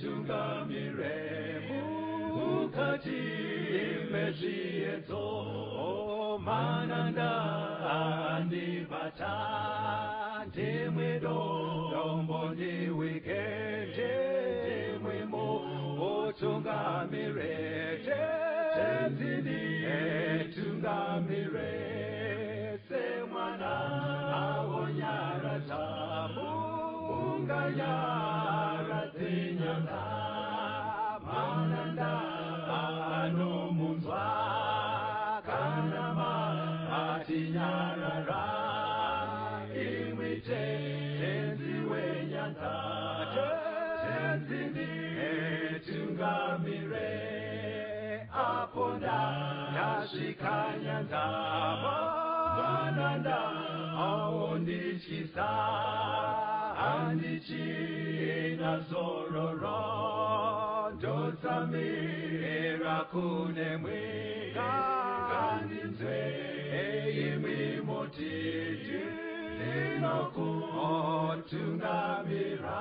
Tungamire mukati mezviedzo mananda andibata ndimwedo dombo ndiwikende ndimwemo otungamire tenzini tungamire semwana awonyara tamu unganyara zinyanga mananda anomunzwa kanama atinyarara imwite tenzi wenyanza tenzini tungamire aponda yasvika nyanza mananda aondityisa andichina zororo ndotsamira kune mwika kandinzwe imwi motiti ndinokutungamira.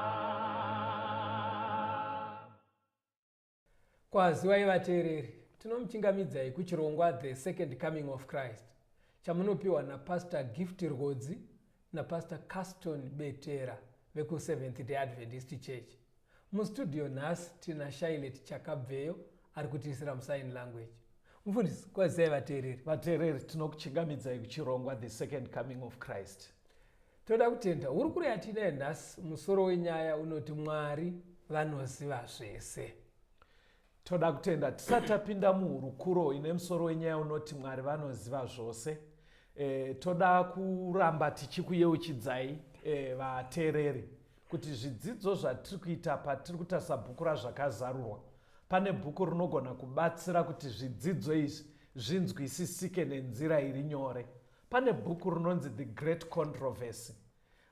Kwazivai vateereri, tinomuchingamidzai kuchirongwa The Second Coming of Christ chamunopiwa naPastor Gift Rhodzi naPastor Caston Betera veku Seventh Day Adventist Church. Mustudio nhasi tina Shailet Chakabveyo ari kutiisira musign language. Mufundisi, kwazivai vateereri. Vateereri, tinokuchingamidzai kuchirongwa The Second Coming of Christ. Toda kutenda uri kuri atinaye nhasi musoro wenyaya unoti Mwari vanoziva zvese. Toda kutenda tisatapinda muhurukuro ine musoro wenyaya unoti Mwari vanoziva zvose. Toda kuramba tichikuyeuchidzai vateereri kuti zvidzidzo zvatiri kuita patiri kutarisa bhuku razvakazarurwa, pane bhuku rinogona kubatsira kuti zvidzidzo izvi zvinzwisisike nenzira iri nyore. Pane bhuku rinonzi The Great Controversy,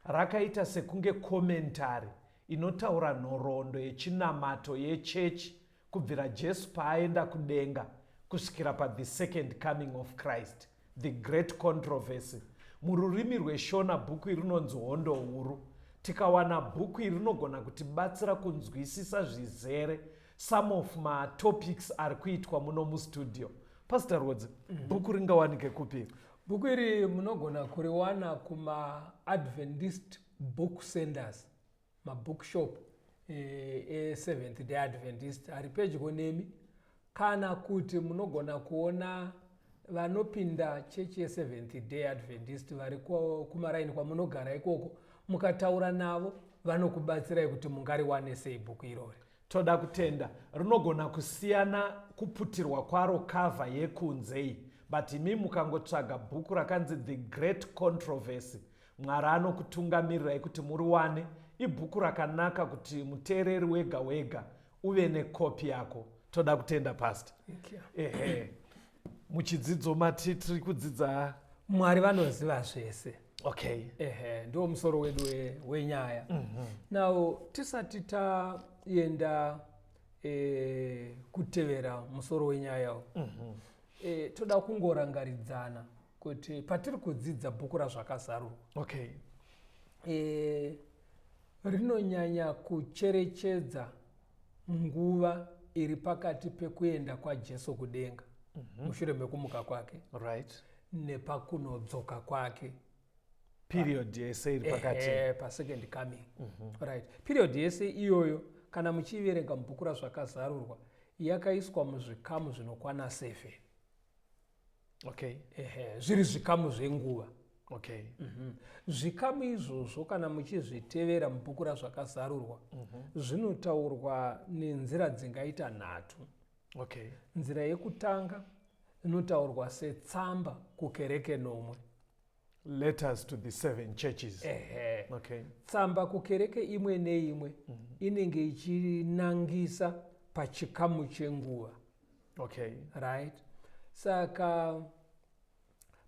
rakaita sekunge komentari inotaura nhoroondo yechinamato yechechi kubvira Jesu paaenda kudenga kusvikira paThe Second Coming of Christ, The Great Controversy. Mururimi rweshona bhuku iri rinonzi hondo huru. Tikawana bhuku iri rinogona kutibatsira kunzwisisa zvizere some of matopics ari kuitwa muno mustudio. Pastor Rhodzi, bhuku ringawanike kupi? Bhuku iri munogona kuriwana kuma-Adventist book centers, mabookshop Seventh Day Adventist ari pedyo nemi, kana kuti munogona kuona vanopinda chechi yeSeventh Day Adventist vari kumaraini kwamunogara ikoko, mukataura navo vanokubatsirai kuti mungariwane sei bhuku irori. Toda kutenda rinogona kusiyana kuputirwa kwaro kavha yekunzei, but imi mukangotsvaga bhuku rakanzi The Great Controversy, Mwari anokutungamirirai kuti muriwane. Ibhuku rakanaka kuti muteereri wega wega uve nekopi yako. Toda kutenda pastor. Muchidzidzo matitiri kudzidza Mwari vanoziva zvese. Okay. Ndo musoro wedu wenyaya. Now tisati taenda kutevera musoro wenyaya. Toda kungorangaridzana kuti patiri kudzidza bhuku razvakazarurwa. Okay. Rinonyanya kucherechedza nguva iri pakati pekuenda kwaJesu kudenga mushure mekumuka kwake, right, nepakunodzoka kwake, period yese iri pakati pa-second coming. Right. Period yese iyoyo kana muchiverenga mubhuku razvakazarurwa yakaiswa muzvikamu zvinokwana 7. Okay. Zviri zvikamu zvenguva. Okay. Zvikamu izvozvo kana muchizvitevera mubhuku razvakazarurwa zvinotaurwa nenzira dzingaita 3. Okay. Nzira yekutanga inotaurwa setsamba kukereke nomwe, letters to the 7 churches. Okay. Tsamba kukereke imwe neimwe inenge ichinangisa pachikamu chenguva. Okay. Right. Saka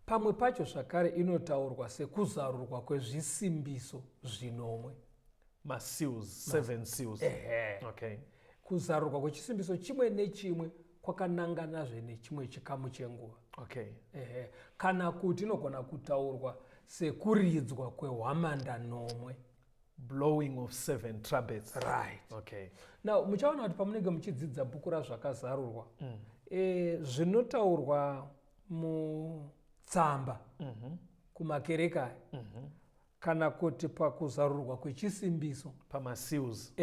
pamwe pacho zvakare inotaurwa sekuzarurwa kwezvisimbiso zvinomwe, seals, 7 seals. Okay. Kuzarurwa kwechisimbiso chimwe nechimwe kwakananganazve nechimwe chikamu chenguva. Okay. Kana kuti inogona kutaurwa sekuridzwa kwehwamanda nomwe. blowing of 7 trumpets. Right. Okay. Now muchaona kuti pamunenge muchidzidza bhuku razvakazarurwa zvinotaurwa mutsamba kumakereka kana kuti pakuzarurwa kwechisimbiso pamaseals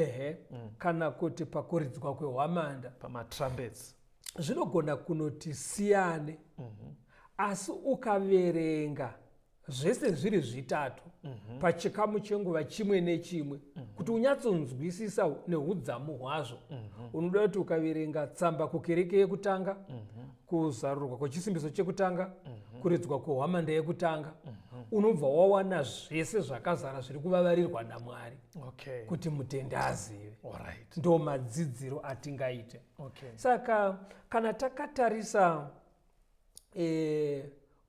kana kuti pakuridzwa kwehwamanda pamatrumpets zvinogona kunoti siyane asi ukaverenga zvese zviri zvitatu pachikamu chenguva chimwe nechimwe kuti unyatsonzwisisa neudzamu hwazvo unoda kuti ukaverenga tsamba kukereke yekutanga kuzarurwa kwechisimbiso chekutanga kuridzwa kwehwamanda yekutanga unobva wawana zvese zvakazara zviri kuvavarirwa naMwari kuti mutende azive. Ndo madzidziro atingaite. Saka kana takatarisa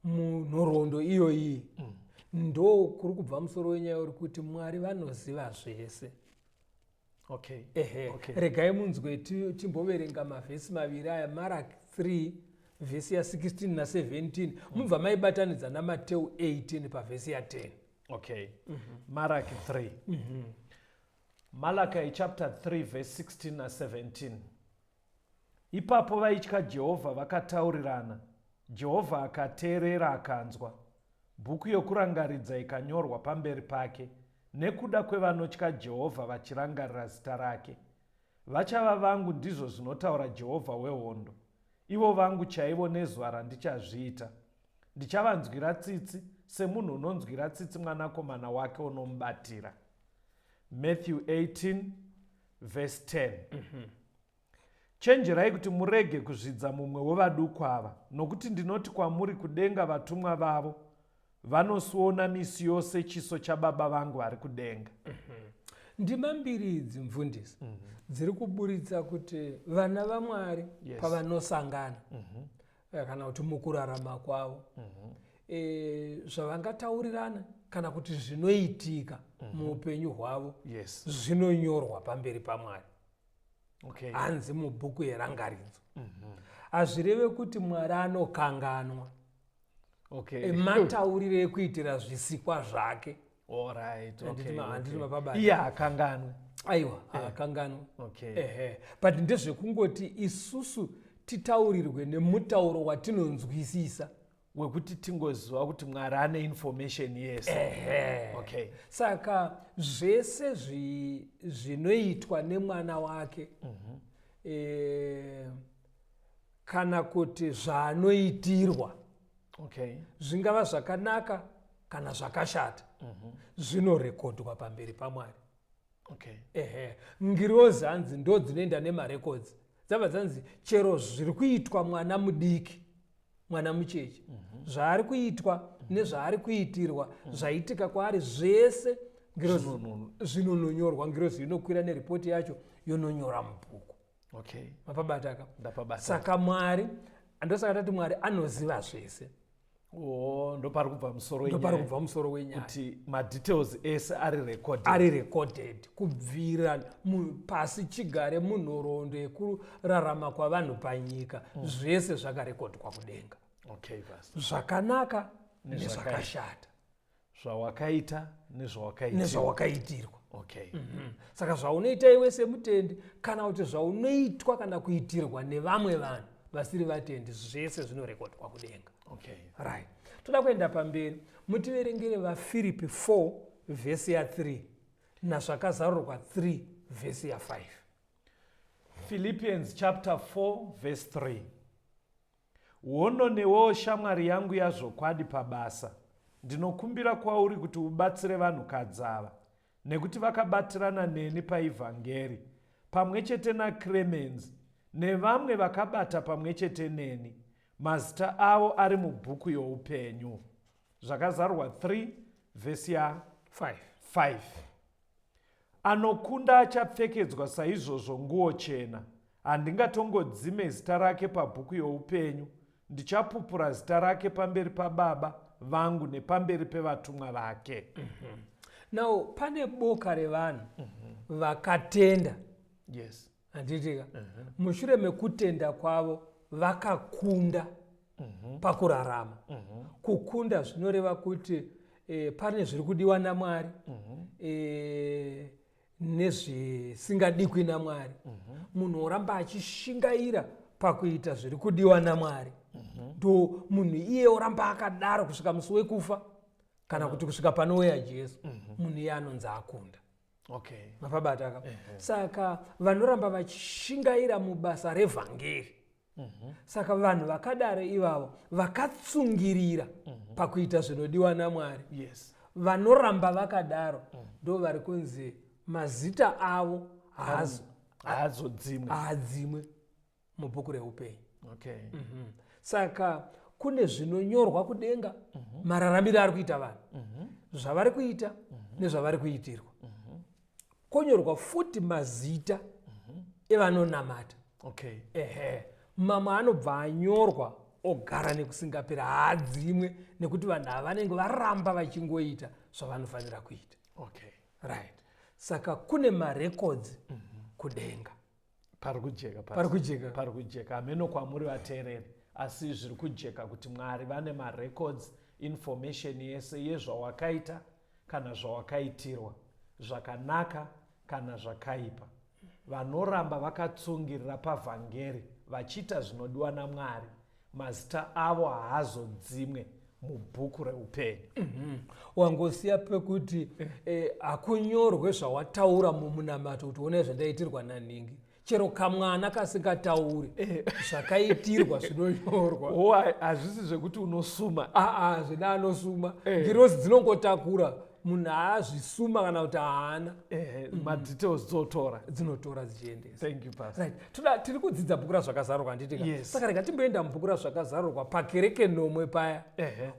munhoroondo iyoyi ndo kuri kubva musoro wenyaya uri kuti Mwari vanoziva zvese. Regai munzwe timboverenga mavhesi maviri aya, Maraki 3 vhesi ya 16 na 17 mubva maibatanidza naMateo 18 pavhesi ya 10. Maraki 3 Malachi chapter 3 verse 16 na 17. Ipapo vaitya Jehovha vakataurirana, Jehovha akateerera akanzwa. Bhuku yokurangaridza ikanyorwa pamberi pake, nekuda kwevanotya Jehovha vachirangarira zita rake. Vachava vangu, ndizvo zvinotaura Jehovha wehondo. Ivo vangu chaivo nezuva randichazviita. Ndichavanzwira tsitsi semunhu unonzwira tsitsi mwanakomana wake unomubatira. Matthew 18 verse 10. Chenjerai kuti murege kuzvidza mumwe wevaduku ava, nokuti ndinoti kwamuri kudenga vatumwa vavo vanosiona misi yose chiso chababa vangu vari kudenga. Ndima mbiri idzi mfundisi dziri kuburitsa kuti vana vaMwari pavanosangana kana kuti mukurarama kwavo zvavangataurirana kana kuti zvinoitika muupenyu hwavo zvinonyorwa pamberi paMwari. Hanzi mubhuku yerangaridzo. Hazvireve kuti Mwari anokanganwa mataurire ekuitira zvisikwa zvake. Iye hakanganwe. Aiwa, hakanganwe. But ndezvekungoti isusu titaurirwe nemutauro watinonzwisisa wekuti tingoziva kuti Mwari ane information yese. Saka zvese zvinoitwa nemwana wake kana kuti zvaanoitirwa zvingava zvakanaka kana zvakashata zvinorekodwa pamberi paMwari. Ngirozi hanzi ndo dzinoenda nemarekodzi. Dzabva dzanzi chero zviri kuitwa mwana mudiki, mwana mucheche, zvaari kuitwa nezvaari kuitirwa zvaitika kwaari zvese zvinononyorwa. Ngirozi inokwira neripoti yacho yononyora mubhuku. Mapabata ka. Saka Mwari, andosaka tati Mwari anoziva zvese. Ndopari kubva musoro wenyaya kuti madetails ese ari recorded kubvira pasi chigare munhoroondo yekurarama kwavanhu panyika zvese zvakarekodwa kudenga. Zvakanaka nezvakashata, zvawakaita nezvawakaitirwa. Saka zvaunoita iwe semutendi kana kuti zvaunoitwa kana kuitirwa nevamwe vanhu vasiri vatendi zvese zvinorekodwa kudenga. Right. Toda kuenda pamberi. Mutiverengere vaFilipi 4 vhesi ya 3 nazvakazarurwa 3 vhesi ya 5. Philippians chapter 4 verse 3. Hono newo shamwari yangu yazvokwadi pabasa, ndinokumbira kwauri kuti ubatsire vanhukadzi ava, nekuti vakabatirana neni paivhangeri, pamwe chete naClemens nevamwe vakabata pamwe chete neni. Mazita avo ari mubhuku youpenyu. Zvakazarurwa 3 vhesi ya 5. Anokunda achapfekedzwa saizvozvo nguo chena. Handingatongodzime zita rake pabhuku youpenyu. Ndichapupura zita rake pamberi paBaba vangu nepamberi pevatumwa vake. Now, pane boka revanhu vakatenda. Handitika. Mushure mekutenda kwavo vakakunda pakurarama. Kukunda zvinoreva kuti pane zviri kudiwa naMwari nezvisingadikwi naMwari. Munhu oramba achishingaira pakuita zviri kudiwa naMwari ndo munhu iye oramba akadaro kusvika musi wekufa kana kuti kusvika panouya Jesu. Munhu iye anonzi akunda. Mapabata aka. Saka vanoramba vachishingaira mubasa revhangeri. Saka vanhu vakadaro ivavo vakatsungirira pakuita zvinodiwa naMwari. Vanoramba vakadaro ndo vari kunzi mazita avo haadzimwe mubhuku reupenyu. Saka kune zvinonyorwa kudenga mararamiro ari kuita vanhu, zvavari kuita nezvavari kuitirwa. Konyorwa futi mazita evanonamata. Mamwe anobva anyorwa ogara nekusingapera, haadzimwe nekuti vanhu ava vanenge varamba vachingoita zvavanofanira kuita. Right. Saka kune marekodzi kudenga pari kujeka pari kujeka hameno kwamuri vateereri, asi zviri kujeka kuti Mwari vane marekodzi, information yese yezvawakaita kana zvawakaitirwa, zvakanaka kana zvakaipa. Vanoramba vakatsungirira pavhangeri vachiita zvinodiwa naMwari, mazita avo haazodzimwe mubhuku reupenyu. Wangosiya pekuti hakunyorwe zvawataura mumunamato kuti one zvandaitirwa naningi. Chero kamwana kasingatauri zvakaitirwa zvinonyorwa. Hazvisi zvekuti unosuma. Zvina anosuma. Ngirozi dzinongotakura. Munhu haazvisuma kana kuti haana. Madetails dzinotora dzichiendesa. Thank you, Pastor. Right. Tiri kudzidza bhuku razvakazarurwa handitika. Saka rega timboenda mubhuku razvakazarurwa pakereke nomwe paya.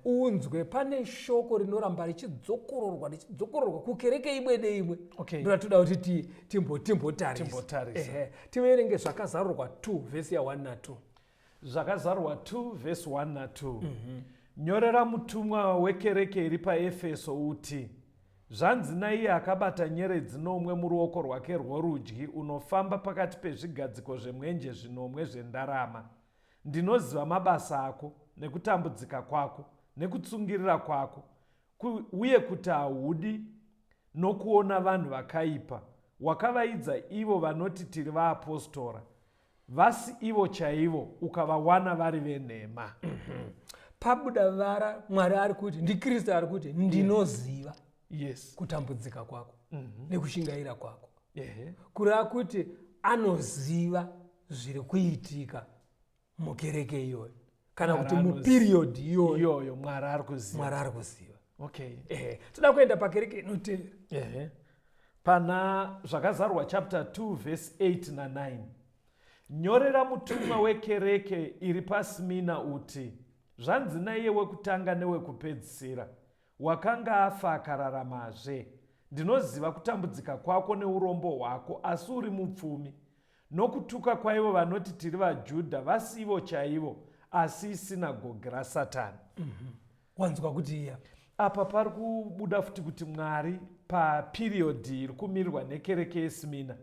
Unzwe pane shoko rinoramba richidzokororwa kukereke imwe neimwe. Ndotoda kuti timbotarisa. Tiverenge zvakazarurwa 2 vhesi ya 1 na 2. Zvakazarurwa 2 vhesi 1 na 2. Nyorera mutumwa wekereke iri paEfeso uti, zvanzi naiye akabata nyeredzi nomwe muruoko rwake rworudyi, unofamba pakati pezvigadziko zvemwenje zvinomwe zvendarama. Ndinoziva mabasa ako nekutambudzika kwako nekutsungirira kwako, uye kuti haudi nokuona vanhu vakaipa. Wakavaidza ivo vanoti tiri vaapostora, vasi ivo chaivo, ukavawana vari venhema. Pabuda vara Mwari ari kuti, ndiKristu ari kuti ndinoziva kutambudzika kwako nekushingaira kwako. Kureva kuti anoziva zviri kuitika mukereke iyoyo kana kuti muperiodi iyoyo Mwari ari kuziva. Toda kuenda pakereke inotevera. Pana zvakazarurwa chapter 2 verse 8 na 9. Nyorera mutumwa wekereke iri paSmina uti, zvanzi naiye wekutanga newekupedzisira, wakanga afa akararamazve. Ndinoziva kutambudzika kwako neurombo hwako, asi uri mupfumi. Nokutuka kwaivo vanoti tiri vaJudha, vasi ivo chaivo, asi isinagoge raSatani. Wanzwa kuti iya. Apa pari kubuda futi kuti Mwari paperiodi iri kumirirwa nekereke yeSmina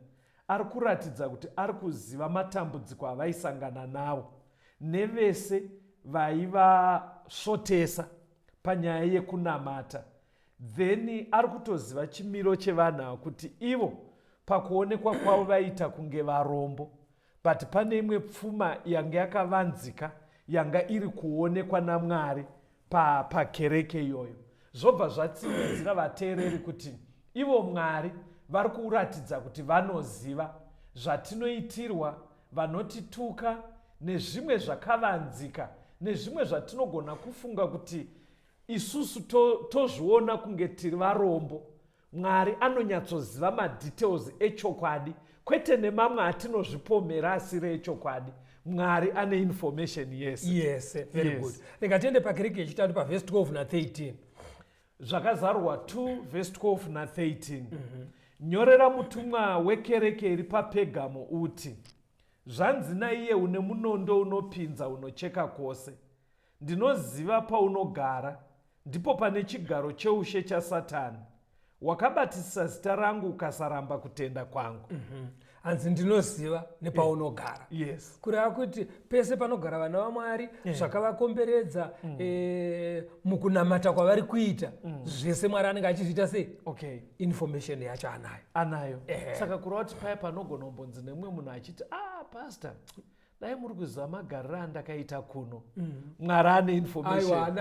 ari kuratidza kuti ari kuziva matambudziko avaisangana nawo nevese vaivasvotesa panyaya yekunamata. Then ari kutoziva chimiro chevanhu ava kuti ivo pakuonekwa kwavo vaita kunge varombo, but pane imwe pfuma yanga yakavanzika yanga iri kuonekwa naMwari pakereke iyoyo. Zvobva zvatsindidzira vateereri kuti ivo Mwari vari kuratidza kuti vanoziva zvatinoitirwa, vanotituka nezvimwe zvakavanzika nezvimwe zvatinogona kufunga kuti isusu tozviona kunge tiri varombo. Mwari anonyatsoziva madetails echokwadi, kwete nemamwe atinozvipomera asiri echokwadi. Mwari ane information yese. Yes, very good. Ngatiende pakereke yechitatu pavhesi 12 na 13. Zvakazarurwa 2 vhesi 12 na 13. Nyorera mutumwa wekereke iri paPegamo uti, zvanzi naiye une munondo unopinza unocheka kwose. Ndinoziva paunogara, ndipo pane chigaro cheushe chaSatani. wakabatisisa zita rangu ukasaramba kutenda kwangu. hanzi ndinoziva nepaunogara. Yes. kureva kuti pese panogara vana vaMwari zvakavakomberedza mukunamata kwavari kuita zvese Mwari anenge achizviita sei. Okay. Information yacho anayo. Saka kureva kuti paya panogona kumbonzi nemumwe munhu achiti pastor, dai muri kuziva magariro andakaita kuno. Mwari ane information.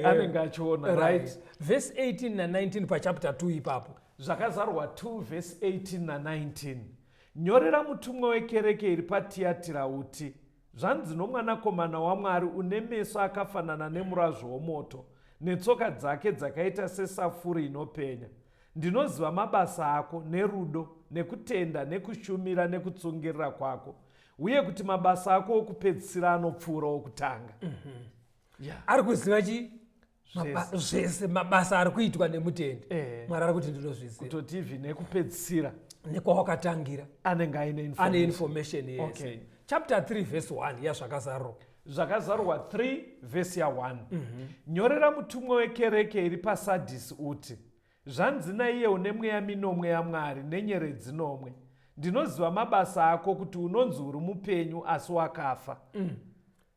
Anenge achiona. Right. Verse 18 na 19 pachapter 2 ipapo. Zvakazarwa 2 verse 18 na 19. Nyorera mutumwa wekereke iri paTiatira uti, zvanzi nomwanakomana waMwari une meso akafanana nemurazvo womoto, netsoka dzake dzakaita sesafuri inopenya. Ndinoziva mabasa ako, nerudo, nekutenda, nekushumira, nekutsungirira kwako, uye kuti mabasa ako okupedzisira anopfuura okutanga. Ari kuziva chi? Zvese mabasa ari kuitwa nemutendi. Mwari ari kuti ndinozviziva. Kutoti even nekupedzisira nekwawakatangira anenge aine information. Yes. Okay. Chapter 3 verse 1 yazvakazarwa. Zvakazarwa 3 verse ya 1. Nyorera mutumwa wekereke iri paSadhisi uti, zvanzi naiye une mweya minomwe yaMwari nenyeredzi nomwe. Ndinoziva mabasa ako kuti unonzi uri mupenyu asi wakafa.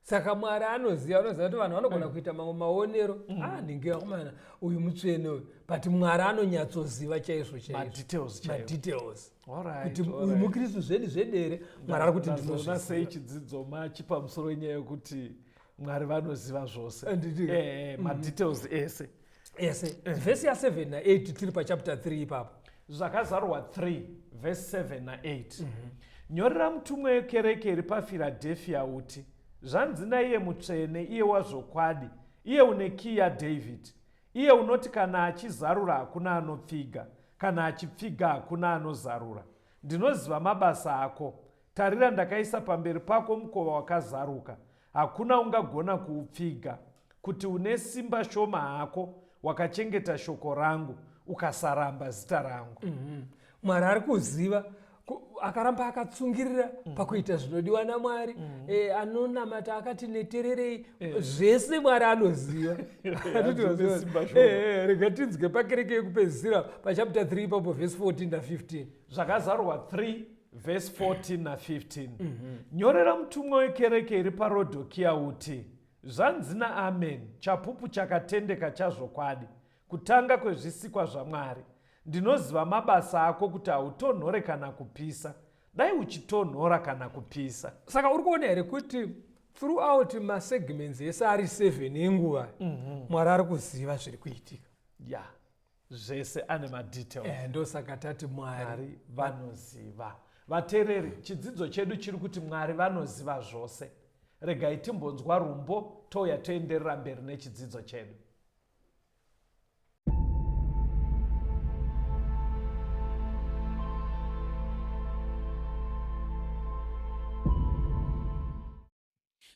Saka Mwari anoziva kuti vanhu vanogona kuita mamwe maonero. Ndingeakomana uyu mutsvene uyu. But Mwari anonyatsoziva chaizvo madetails. Kuti uyu muKristu zvedere. Mwari ari kuti ndinozviona sei chidzidzo machipa musoro wenyaya yekuti Mwari vanoziva zvose. Madetails ese. Verse ya 7 na 8 tiri pachapter 3 ipapo. Zvakazarwa 3 verse 7 na 8. Nyorera mutumwa wekereke iri paFiladhelfia uti, zvanzi naiye mutsvene, iye wazvokwadi, iye une kiyi yaDhavhidhi, iye unoti kana achizarura hakuna anopfiga, kana achipfiga hakuna anozarura. Ndinoziva mabasa ako. Tarira, ndakaisa pamberi pako mukova wakazaruka, hakuna ungagona kuupfiga. Kuti une simba shoma hako, wakachengeta shoko rangu, ukasaramba zita rangu. Mwari ari kuziva, akaramba akatsungirira pakuita zvinodiwa naMwari. Anonamata akati netererei, zvese Mwari anoziva. Rega tinzwe pakereke yekupedzisira pachapter 3 ipapo verse 14 na 15. Zvakazarwa 3 verse 14 na 15. Nyorera mutumwa wekereke iri paRodhokia uti, zvanzi naAmen, chapupu chakatendeka chazvokwadi, kutanga kwezvisikwa zvaMwari. Ndinoziva mabasa ako kuti hautonhore kana kupisa. Dai uchitonhora kana kupisa. Saka uri kuona here kuti throughout masegments ese ari 7 enguva Mwari ari kuziva zviri kuitika. Zvese ane madetails. Ndosaka tati Mwari vanoziva. Vateereri, chidzidzo chedu chiri kuti Mwari vanoziva zvose. Regai timbonzwa rumbo touya toenderera mberi nechidzidzo chedu.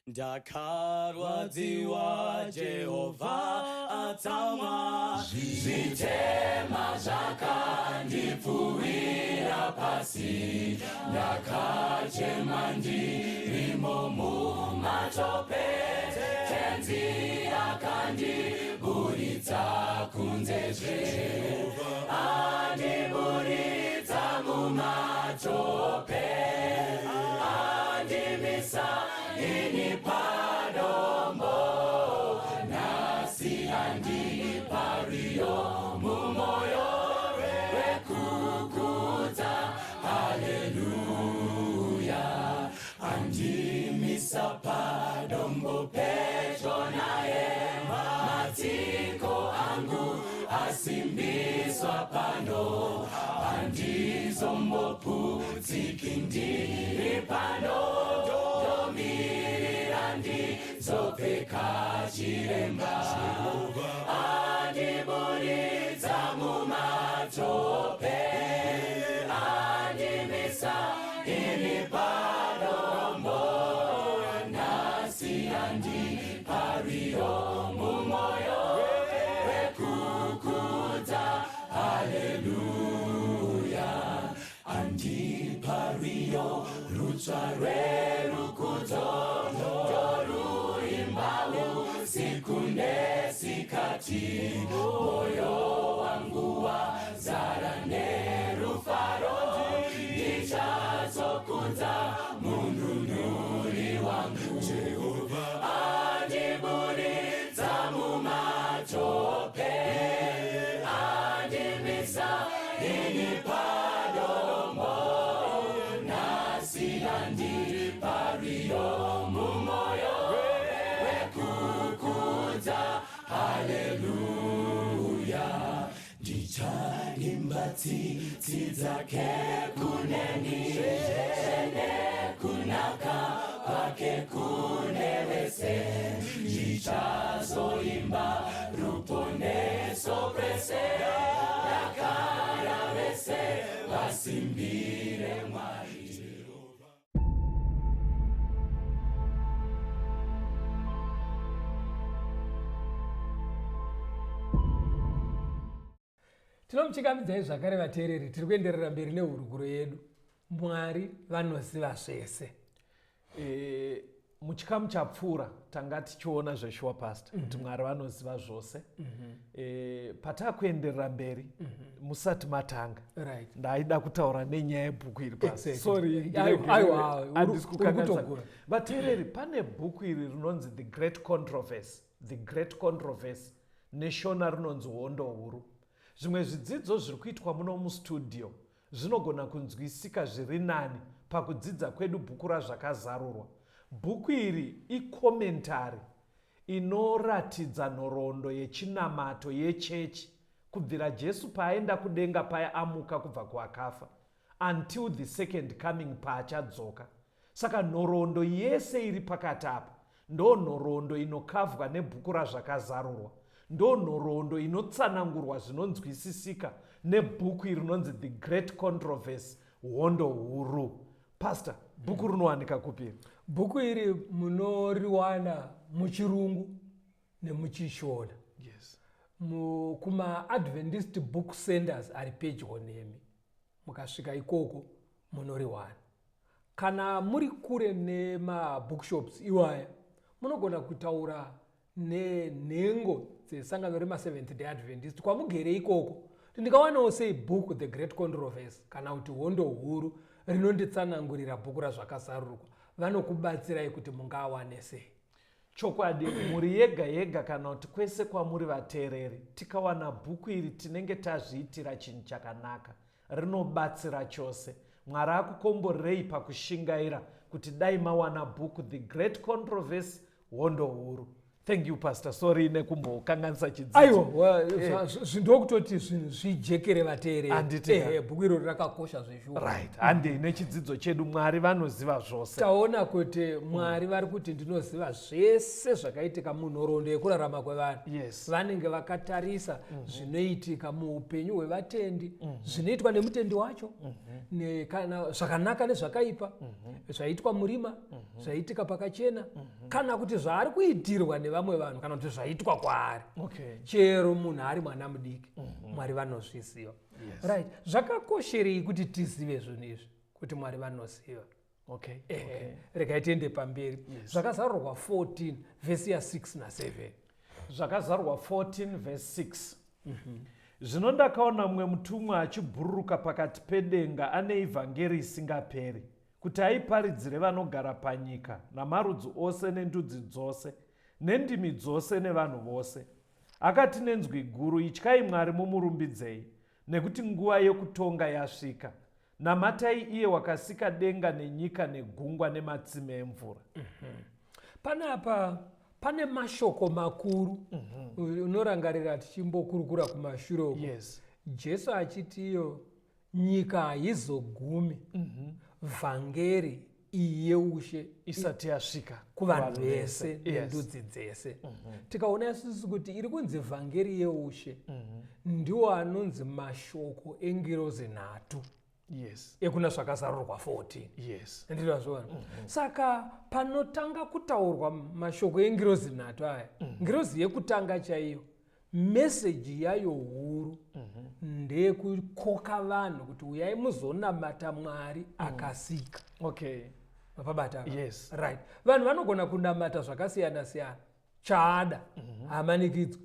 Ndakarwadziwa Jehovha atsamwa, zvitema zvakandipfuwira pasi, ndakachema ndirimo mumatope, tenzi akandiburitsa kunzezve, andiburitsa mumatope, andimisa ini padombo, nasi andi pario mumoyo wekukudza, haleluya. Andimisa padombo pedyo naye, matsiko angu asimbiswa pano, handizomboputsiki ndiri pano, zopeka chiremba, andiburitsa mumatope, andimisa ini padombo, nasi andipario mumoyo wekukudza, haleluya. Andipario rutsva rwerukudzo, siku nesikati, moyo imba tsitsi dzake kuneni kunaka kwake kune vese zvichazoimba ruponeso kwese dakara vese vasimbire Mwari. Tinomuchingamidzai zvakare vateereri, tiri kuenderera mberi nehuruguro yedu. Mwari vanoziva zvese. Muchikamu chapfuura tanga tichiona zveshuwa pastor kuti Mwari vanoziva zvose. Patakuenderera mberi musati matanga ndaida kutaura nenyaya yebhuku iri pastor. Sorry, handisi kukanganisa. Vateereri, pane bhuku iri rinonzi The Great Controversy. The Great Controversy. Neshona rinonzi hondo huru. Zvimwe zvidzidzo zviri kuitwa muno mustudio zvinogona kunzwisika zviri nani pakudzidza kwedu bhuku razvakazarurwa. Bhuku iri ikomentari inoratidza nhoroondo yechinamato yechechi kubvira Jesu paaenda kudenga paya amuka kubva kuakafa until the second coming paachadzoka. Saka nhoroondo yese iri pakati apa ndo nhoroondo inokavwa nebhuku razvakazarurwa. Ndo nhoroondo inotsanangurwa zvinonzwisisika nebhuku iri rinonzi The Great Controversy, hondo huru. Pastor, bhuku rinowanika kupi? Bhuku iri munoriwana muchirungu nemuchishona. Yes. Kuma Adventist Book Centers ari pedyo nemi. Mukasvika ikoko munoriwana. Kana muri kure nema bookshops iwaya, munogona kutaura nenhengo dzesangano rema Seventh Day Adventist kwamugere ikoko. Ndikawanawo sei bhuku The Great Controversy kana kuti hondo huru rinonditsanangurira bhuku razvakazarurwa, vanokubatsirai kuti mungawane sei. Chokwadi, muri yega yega kana kuti kwese kwamuri vateereri, tikawana bhuku iri tinenge tazviitira chinhu chakanaka, rinobatsira chose. Mwari akukomborerei pakushingaira kuti dai mawana bhuku The Great Controversy, hondo huru. Thank you pastor, sorry nekumbokanganisa chidzidzo. Aiwa, ndokutoti zvijekere vateereri. Bhuku iro rakakosha zveshuwa. Right, hande nechidzidzo chedu Mwari vanoziva zvose. Taona kuti Mwari vari kuti ndinoziva zvese zvakaitika munhoroondo yekurarama kwevanhu. Yes. Vanenge vakatarisa zvinoitika muupenyu hwevatendi, zvinoitwa nemutendi wacho, kana zvakanaka nezvakaipa, zvaiitwa murima, zvaiitika pakachena, kana kuti zvaari kuitirwa nevamwe vanhu kana kuti zvaitwa kwaari. Chero munhu ari mwana mudiki, Mwari vanozviziva. Right. Zvakakosherei kuti tizive zvinhu izvi kuti Mwari vanoziva. Regai tiende pamberi. Zvakazarurwa 14 vhesi ya6 na7. Zvakazarurwa 14 vhesi 6. Zvino ndakaona mumwe mutumwa achibhururuka pakati pedenga ane ivhangeri isingaperi kuti aiparidzire vanogara panyika namarudzi ose nendudzi dzose nendimi dzose nevanhu vose. Akati nenzwi guru, ityai Mwari mumurumbidzei, nekuti nguva yokutonga yasvika. Namatai iye wakasika denga nenyika negungwa nematsime emvura. Panapa pane mashoko makuru unorangarira tichimbokurukura kumashure uko. Jesu achitiyo nyika haizogumi vhangeri iyi yeushe isati yasvika kuvanhu vese nendudzi dzese. Tikaona isusu kuti iri kunzi vhangeri yeushe ndiwo anonzi mashoko engirozi nhatu ekuna zvakazarurwa 14. Ndinazvoona. Saka panotanga kutaurwa mashoko engirozi nhatu aya, ngirozi yekutanga chaiyo, meseji yayo huru ndeyekukoka vanhu kuti uyai muzonamata Mwari akasika. Mapabata. Right. Vanhu vanogona kunamata zvakasiyana siyana, chaada hamanikidzwa.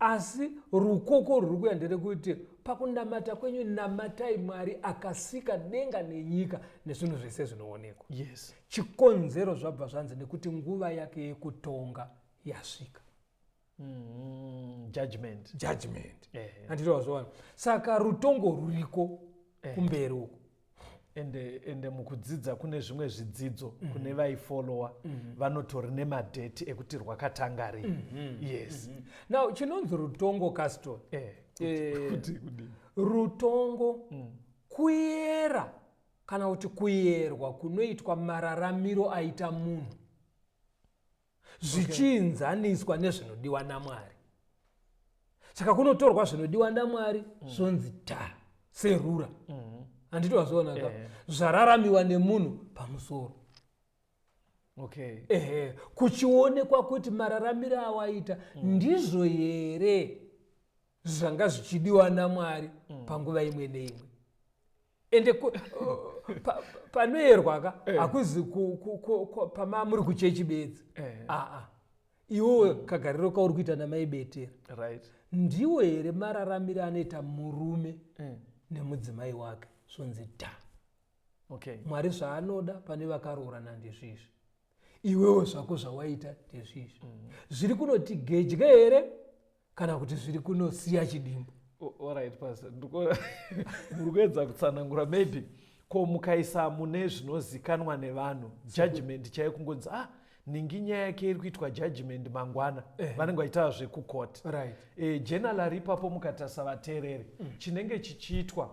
Asi rukoko ruri kuya nderekuti pakunamata kwenyu namatai Mwari akasika denga nenyika nezvinhu zvese zvinoonekwa. Chikonzero zvabva zvanzi nekuti nguva yake yekutonga yasvika. Judgment. Handitozvoona. Saka rutongo ruriko kumberi uko. Ende mukudzidza kune zvimwe zvidzidzo kune vaifolowa vanotori nemadheti ekuti rwakatanga rini. Now chinonzi rutongo castor. rutongo kuyera kana kuti kuyerwa kunoitwa mararamiro aita munhu zvichiinzaniswa nezvinodiwa naMwari. Saka kunotorwa zvinodiwa naMwari zvonzi serura. Handiti wazviona ka zvararamiwa nemunhu pamusoro. Kuchionekwa kuti mararamiro awaita ndizvo here zvanga zvichidiwa naMwari panguva imwe neimwe. Ende panoyerwa ka hakuzi muri kuchechi bedzi. Iwo kagariro kauri kuita namai Betera. Ndiwo here mararamiro anoita murume nemudzimai wake zvonzi Mwari zvaanoda pane vakaroorana ndezvizvi. Iwewo zvako zvawaita ndezvizvi. Zviri kunoti gedya here kana kuti zviri kunosiya chidimbu. Alright, Pastor. Muri kuedza kutsanangura maybe ko mukaisa mune zvinozikanwa nevanhu judgment chaiyo kungonzi ningi nyaya yake iri kuitwa judgment mangwana vanenge vaita zvekukoti. Generally ipapo mukatarisa vateereri chinenge chichiitwa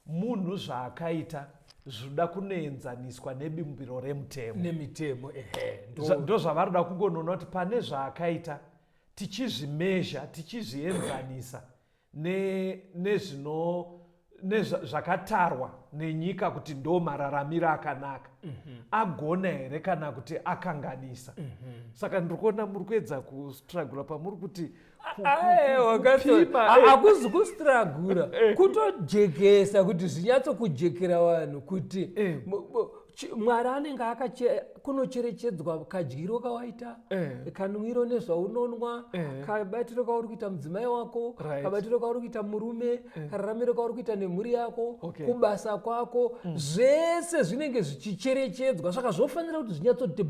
munhu zvaakaita zvoda kunoenzaniswa nebimbiro remutemo nemitemo. Ndo zvavari kuda kungonoona kuti pane zvaakaita tichizvimezha tichizvienzanisa nezvakatarwa nenyika kuti ndo mararamiro akanaka agona here kana kuti akanganisa. Saka ndiri kuona muri kuedza kustragura pamuri kuti hakuzi kustragura kutojekesa kuti zvinyatsokujekera vanhu kuti Mwari anenge kunocherechedzwa kadyiro kawaita kanwiro nezvaunonwa kabatiro kauri kuita mudzimai wako kabatiro kauri kuita murume kararamiro kauri kuita nemhuri yako kubasa kwako zvese zvinenge zvichicherechedzwa. Saka zvofanira kuti zvinyatsoti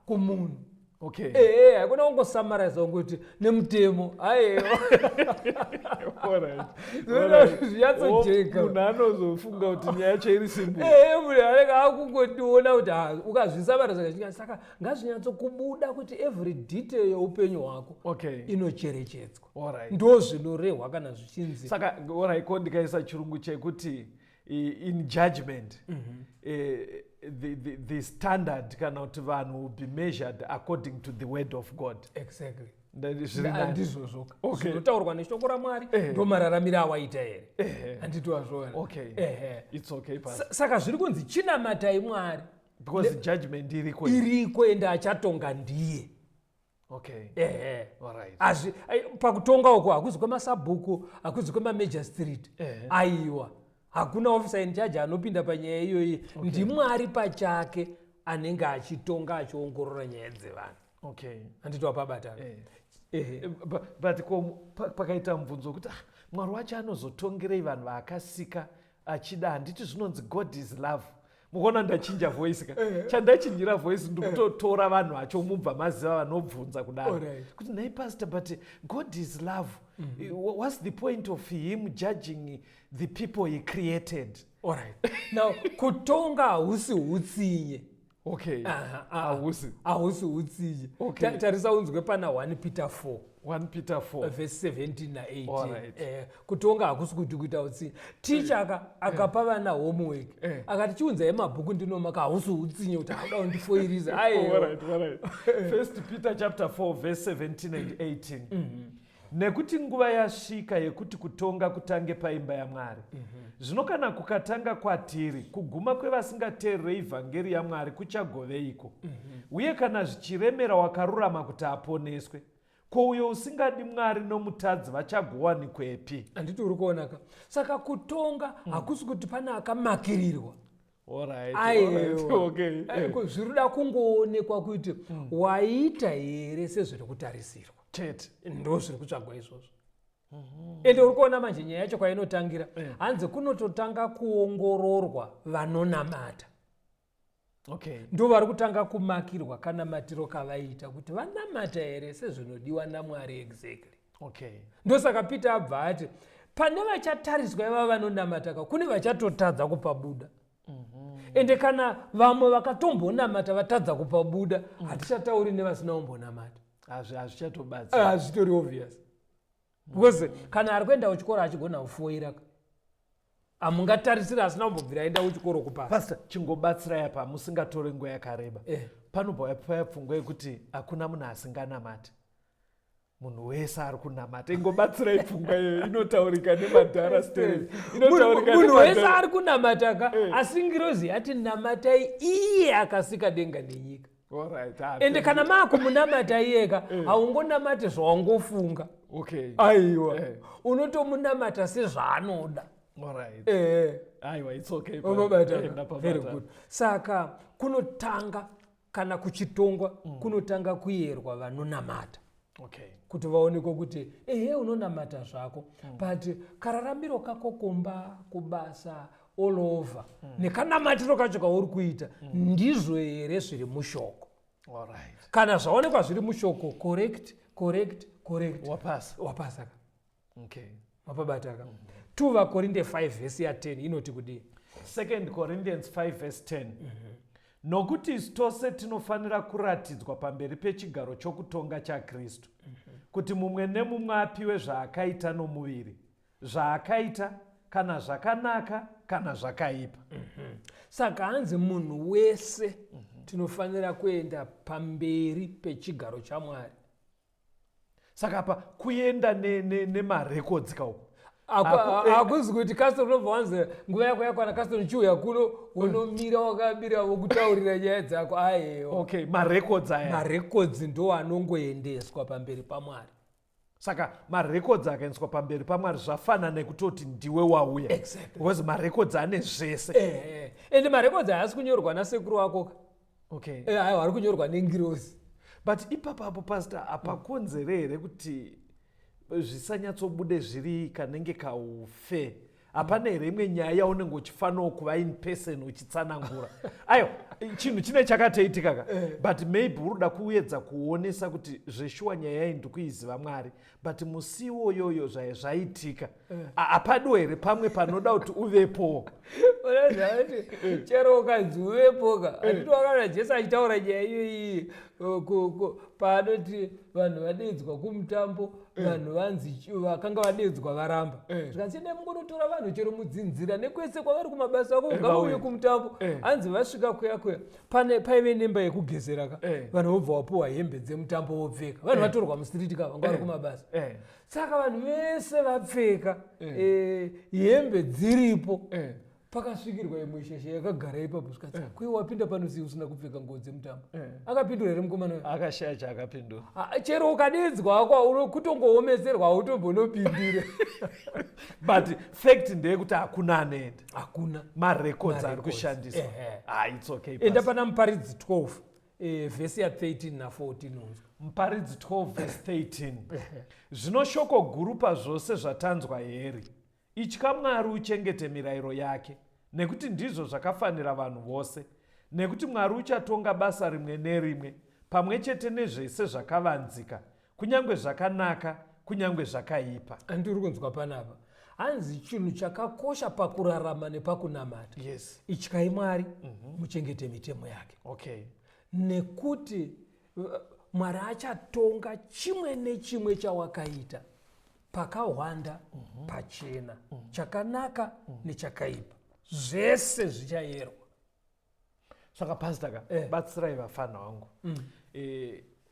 kumunhu. Hakuna kungosamaraiza kuti nemutemo zvinyatsojeka. Munhu anozofunga kuti nyaya yacho iri simple. Munhu anenge akungotiona kuti ukazvisamaraiza. Saka ngazvinyatsokubuda kuti every detail yeupenyu hwako inocherechedzwa. Ndo zvinorehwa kana zvichinzi. Saka ko ndikaisa chirungu chekuti in judgment the standard kana kuti vanhu will be measured according to the word of God. Exactly. Ndizvozvo zvinotaurwa neshoko raMwari ndo mararamiro awaita here. Handiti wazvoona. It's okay, Pastor. Saka zviri kunzi chinamatai Mwari because judgment iriko ende achatonga ndiye. Pakutonga uko hakuzi kwemasabhuku hakuzi kwemamajistrit. Aiwa hakuna officer in charge anopinda panyaya iyoyi. NdiMwari pachake anenge achitonga achiongorora nyaya dzevanhu. Handiti wapabata. But pakaita mubvunzo kuti Mwari wacho anozotongerei vanhu vaakasika achida. Handiti zvinonzi God is love. Mukuona ndachinja voice ka chandachinjira voice ndikutotora vanhu vacho mubva maziva vanobvunza kudaro kuti nei pastor but God is love. What's the point of him judging the people he created? Now kutonga hausi hutsinye. Hausi hutsinye. Tarisa unzwe pana 1 Peter 4 verse 17 na 18. Kutonga hakusi kuti kuita utsinye. Teacher akapa vana homework akati chiunzai mabhuku ndinomaka hausi hutsinye kuti hauda kundifoiriza. First Peter chapter 4 verse 17 and 18. Nekuti nguva yasvika yekuti kutonga kutange paimba yaMwari. Zvino kana kukatanga kwatiri kuguma kwevasingateereri vhangeri yaMwari kuchagoveiko. Uye kana zvichiremera wakarurama kuti aponeswe, ko uyo usingadi Mwari nomutadzi vachagowanikwepi? Handiti uri kuona ka. Saka kutonga hakusi kuti pana akamakirirwa. Zviruda kungoonekwa kuti waita here sezviri kutarisirwa. Ndo zviri kutsvagwa izvozvo. Ende uri kuona manje nyaya yacho kwainotangira hanzi kunototanga kuongororwa vanonamata. Ndo vari kutanga kumakirwa kana matiro kavaita kuti vanamata here sezvinodiwa naMwari exactly. Ndo saka Peter abva ati pane vachatariswa ivava vanonamata kune vachatotadza kupabuda. Ende kana vamwe vakatombonamata vatadza kupabuda hatichatauri nevasina kumbonamata. Hazvichatobatsira. Hazvitori obvious. Because kana ari kuenda kuchikora achigona kufoira hamungatarisira asina kumbobvira aenda kuchikoro kupasa. Pastor, chingobatsira apa musingatore nguva yakareba. Panobva paya pfungwa yekuti hakuna munhu asinganamati. Munhu wese ari kunamata. Ingobatsirai pfungwa iyoyo, inotaurika nemadhara stories. Munhu wese ari kunamata asi ngirozi yati namatai iye akasika denga nenyika. Ende kana makumunamata iyeka haungonamati zvawangofunga. Aiwa unotomunamata sezvaanoda. Aiwa, it's okay. Very good. Saka kunotanga kana kuchitongwa kunotanga kuyerwa vanonamata. Kuti vaonekwe kuti unonamata zvako but kararamiro kako kumba kubasa all over nekanamatiro kacho kauri kuita ndizvo here zviri mushoko. Kana zvaonekwa zviri mushoko correct wapasa ka. Mapabata ka. 2 vakorinde 5 vhesi ya 10 inoti kudii? 2 Corinthians 5 verse 10. Nokuti isu tose tinofanira kuratidzwa pamberi pechigaro chokutonga chaKristu kuti mumwe nemumwe apiwe zvaakaita nomuviri, zvaakaita kana zvakanaka kana zvakaipa. Saka hanzi munhu wese tinofanira kuenda pamberi pechigaro chaMwari. Saka apa kuenda nemarekodzi kauko. Hakuzi kuti kasito unobva wanzi nguva yako yakwana kasito nichiuya kuno unomira wakabira wokutaurira nyaya dzako. Marekodzi aya. Marekodzi ndo anongoendeswa pamberi paMwari. Saka marekodzi akaendeswa pamberi paMwari zvafanana nekutoti ndiwe wauya. Because marekodzi ane zvese. Ende marekodzi haasi kunyorwa nasekuru wako. Aiwa, ari kunyorwa nengirozi. But ipapapo pastor hapakonzere here kuti zvisanyatsobude zviri kanenge kaufe? Hapana here imwe nyaya yaunenge uchifanira kuva in person uchitsanangura? Aiwa, chinhu chine chakatoitika ka. But maybe uruda kuedza kuonesa kuti zveshuwa nyaya iyi ndikuiziva Mwari, but musiwo yoyo zvaitika hapadiwo here pamwe panoda kuti uvepo? Unazvati chero ukanzi uvepoka anditi wakaona Jesu achitaura nyaya iyoyi paanoti vanhu vadedzwa kumutambo, vanhu vanzi vakanga vadedzwa varamba. Zvikanzi ende mungonotora vanhu chero mudzinzira nekwese kwavari kumabasa ako ngavauye kumutambo. Hanzi vasvika kuya paive nemba yekugezera ka. Vanhu vobva vapuwa hembe dzemutambo vopfeka. Vanhu vatorwa musiriti ka vanga vari kumabasa. Saka vanhu vese vapfeka hembe dziripo. Pakasvikirwa imwe sheshe yakagara ipapo zvikati kwe wapinda pano si usina kupfeka nguo dzemutambo. Akapindura here mukomana uyu? Akashaya chaakapindura. Chero ukadedzwa kwa kutongoomeserwa autombonopindire. But fact ndeyekuti hakuna anoenda. Hakuna. Marekodzi ari kushandiswa. It's okay. Enda pana Muparidzi 12 vhesi ya 13 na14 unzwa. Muparidzi 12 verse 13. Zvino shoko guru pazvose zvatanzwa here. Itya Mwari uchengete mirayiro yake, nekuti ndizvo zvakafanira vanhu vose, nekuti Mwari uchatonga basa rimwe nerimwe, pamwe chete nezvese zvakavanzika, kunyange zvakanaka, kunyange zvakaipa. Andiri kunzwa panapa. Hanzi chinhu chakakosha pakurarama nepakunamata. Ityai Mwari, muchengete mitemo yake. Nekuti Mwari achatonga chimwe nechimwe chawakaita. Pakawanda pachena, chakanaka nechakaipa, zvese zvichayerwa. Saka pastor batsirai vafana vangu.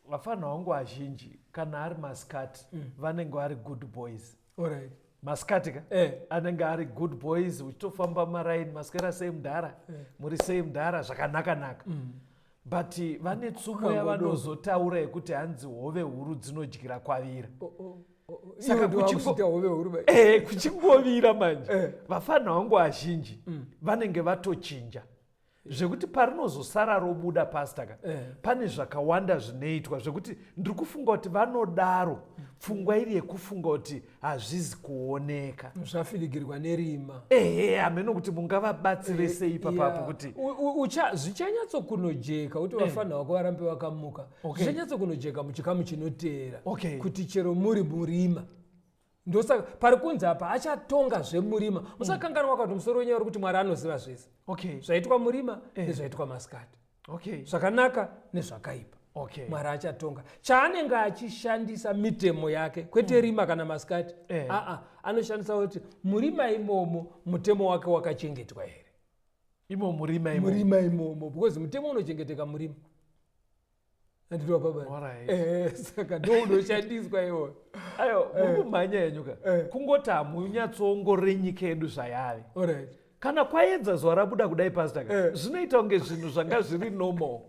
Vafana vangu vazhinji kana ari masikati vanenge vari good boys. Masikati ka anenge ari good boys, uchitofamba maraini maswera sei mudhara, muri sei mudhara zvakanaka. But vane tsumo yavanozotaura yekuti hanzi hove huru dzinodyira kwavira. Saka kuchingovira manje vafana vangu vazhinji vanenge vatochinja zvekuti parinozosara robuda pastor ka pane zvakawanda zvinoitwa zvekuti ndiri kufunga kuti vanodaro pfungwa iri yekufunga kuti hazvizi kuoneka, zvafirigirwa nerima. Hameno kuti mungavabatsire sei papapo kuti zvichanyatsokunojeka kuti vafana vako varambe vakamuka. Zvichanyatsokunojeka muchikamu chinoteera kuti chero muri murima. Ndosaka pari kunzi apa achatonga zvemurima. Musakanganwa kuti musoro wenyaya uri kuti Mwari anoziva zvese. Zvaitwa murima nezvaitwa masikati. Zvakanaka nezvakaipa. Okay. Mwari achatonga chaanenge achishandisa mitemo yake kwete rima kana masikati. Anoshandisa kuti murima imomo mutemo wake wakachengetwa here. Murima imomo because mutemo unochengeteka murima. Anditwa baba. Saka ndo unoshandiswa iwo. Ayo mukumhanya yenyuka. Kungoti hamunyatsoongorore nyika yedu zvayave. Alright. Kana kwaedza zuva rabuda kudai pastor, zvinoita kunge zvinhu zvanga zviri normal.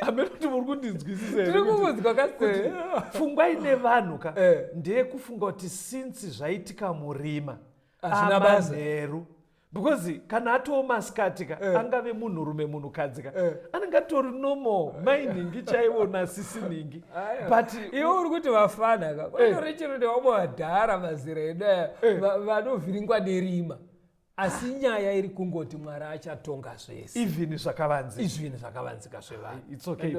Amene kuti muri kundinzwisisa here. Tiri kumunzwa kasi. Pfungwa ine vanhu ka ndeye kufunga kuti since zvaitika murima hazvina basa. Manheru. Because kana atoo masikati ka angave munhurume munhukadzi ka anenge atori normal mining chaiwo nasisiningi. But iwe uri kuti vafana ka kwatori chiro nevamwe vadhara mazera edu aya vanovhiringwa nerima. Asi nyaya iri kungoti Mwari achatonga zvese. Even zvakavanzika. Izvinhu zvakavanzika zvevanhu. It's okay.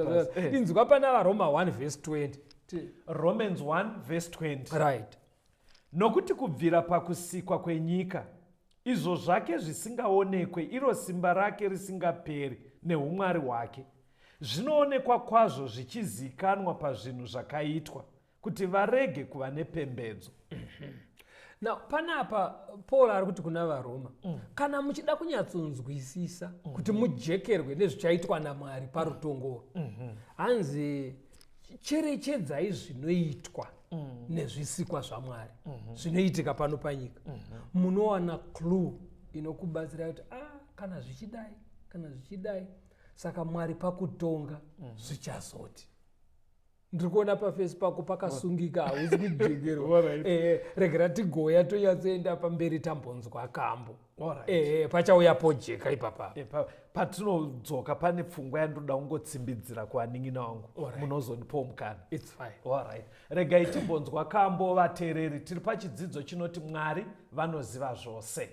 Inzwa pana vaRoma 1 verse 20. Romans 1 verse 20. Right. Nokuti kubvira pakusikwa kwenyika izvo zvake zvisingaonekwe iro simba rake risingaperi neumwari hwake zvinoonekwa kwazvo zvichizikanwa pazvinhu zvakaitwa kuti varege kuva nepembedzo. Now panapa Paul ari kuti kuna vaRoma kana muchida kunyatsonzwisisa kuti mujekerwe nezvichaitwa naMwari parutongoro hanzi cherechedzai zvinoitwa nezvisikwa zvaMwari zvinoitika pano panyika. Munowana clue inokubatsira kuti kana zvichidai saka Mwari pakutonga zvichazoti. Ndiri kuona pafesi pako pakasungika hausi kujekerwa. Regera tigoya tonyatsoenda pamberi tambonzwa kambo. Pachauya pojeka ipapa. Patinodzoka pane pfungwa yandoda kungotsimbidzira kuvanin'ina wangu. Munozondipawo mukana. It's fine. Alright. Regai timbonzwa kambo vateereri. Tiri pachidzidzo chinoti Mwari vanoziva zvose.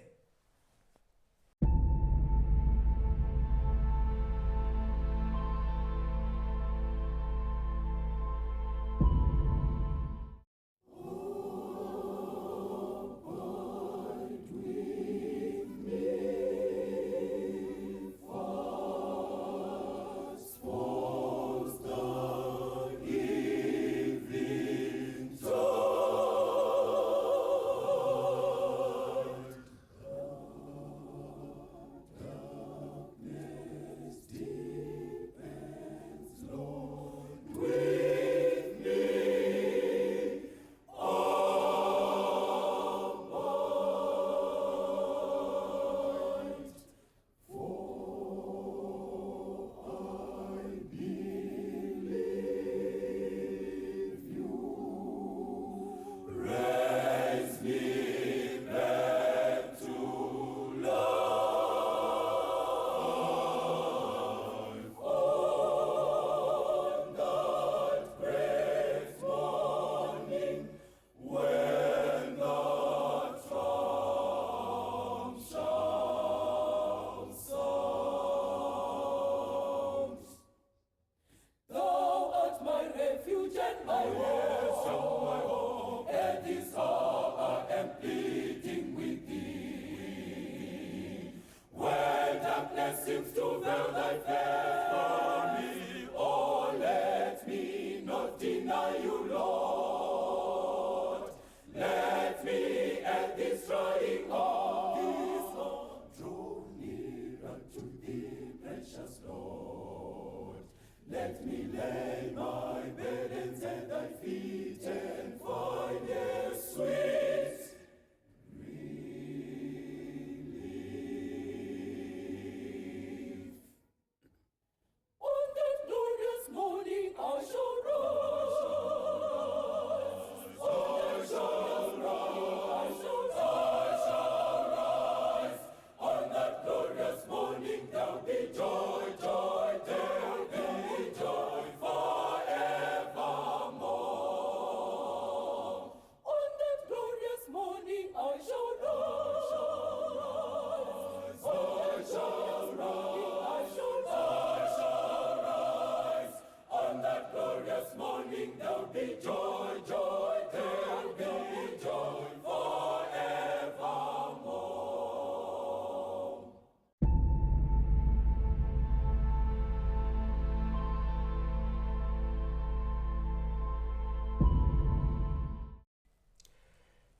Joy, joy, there will be joy forever.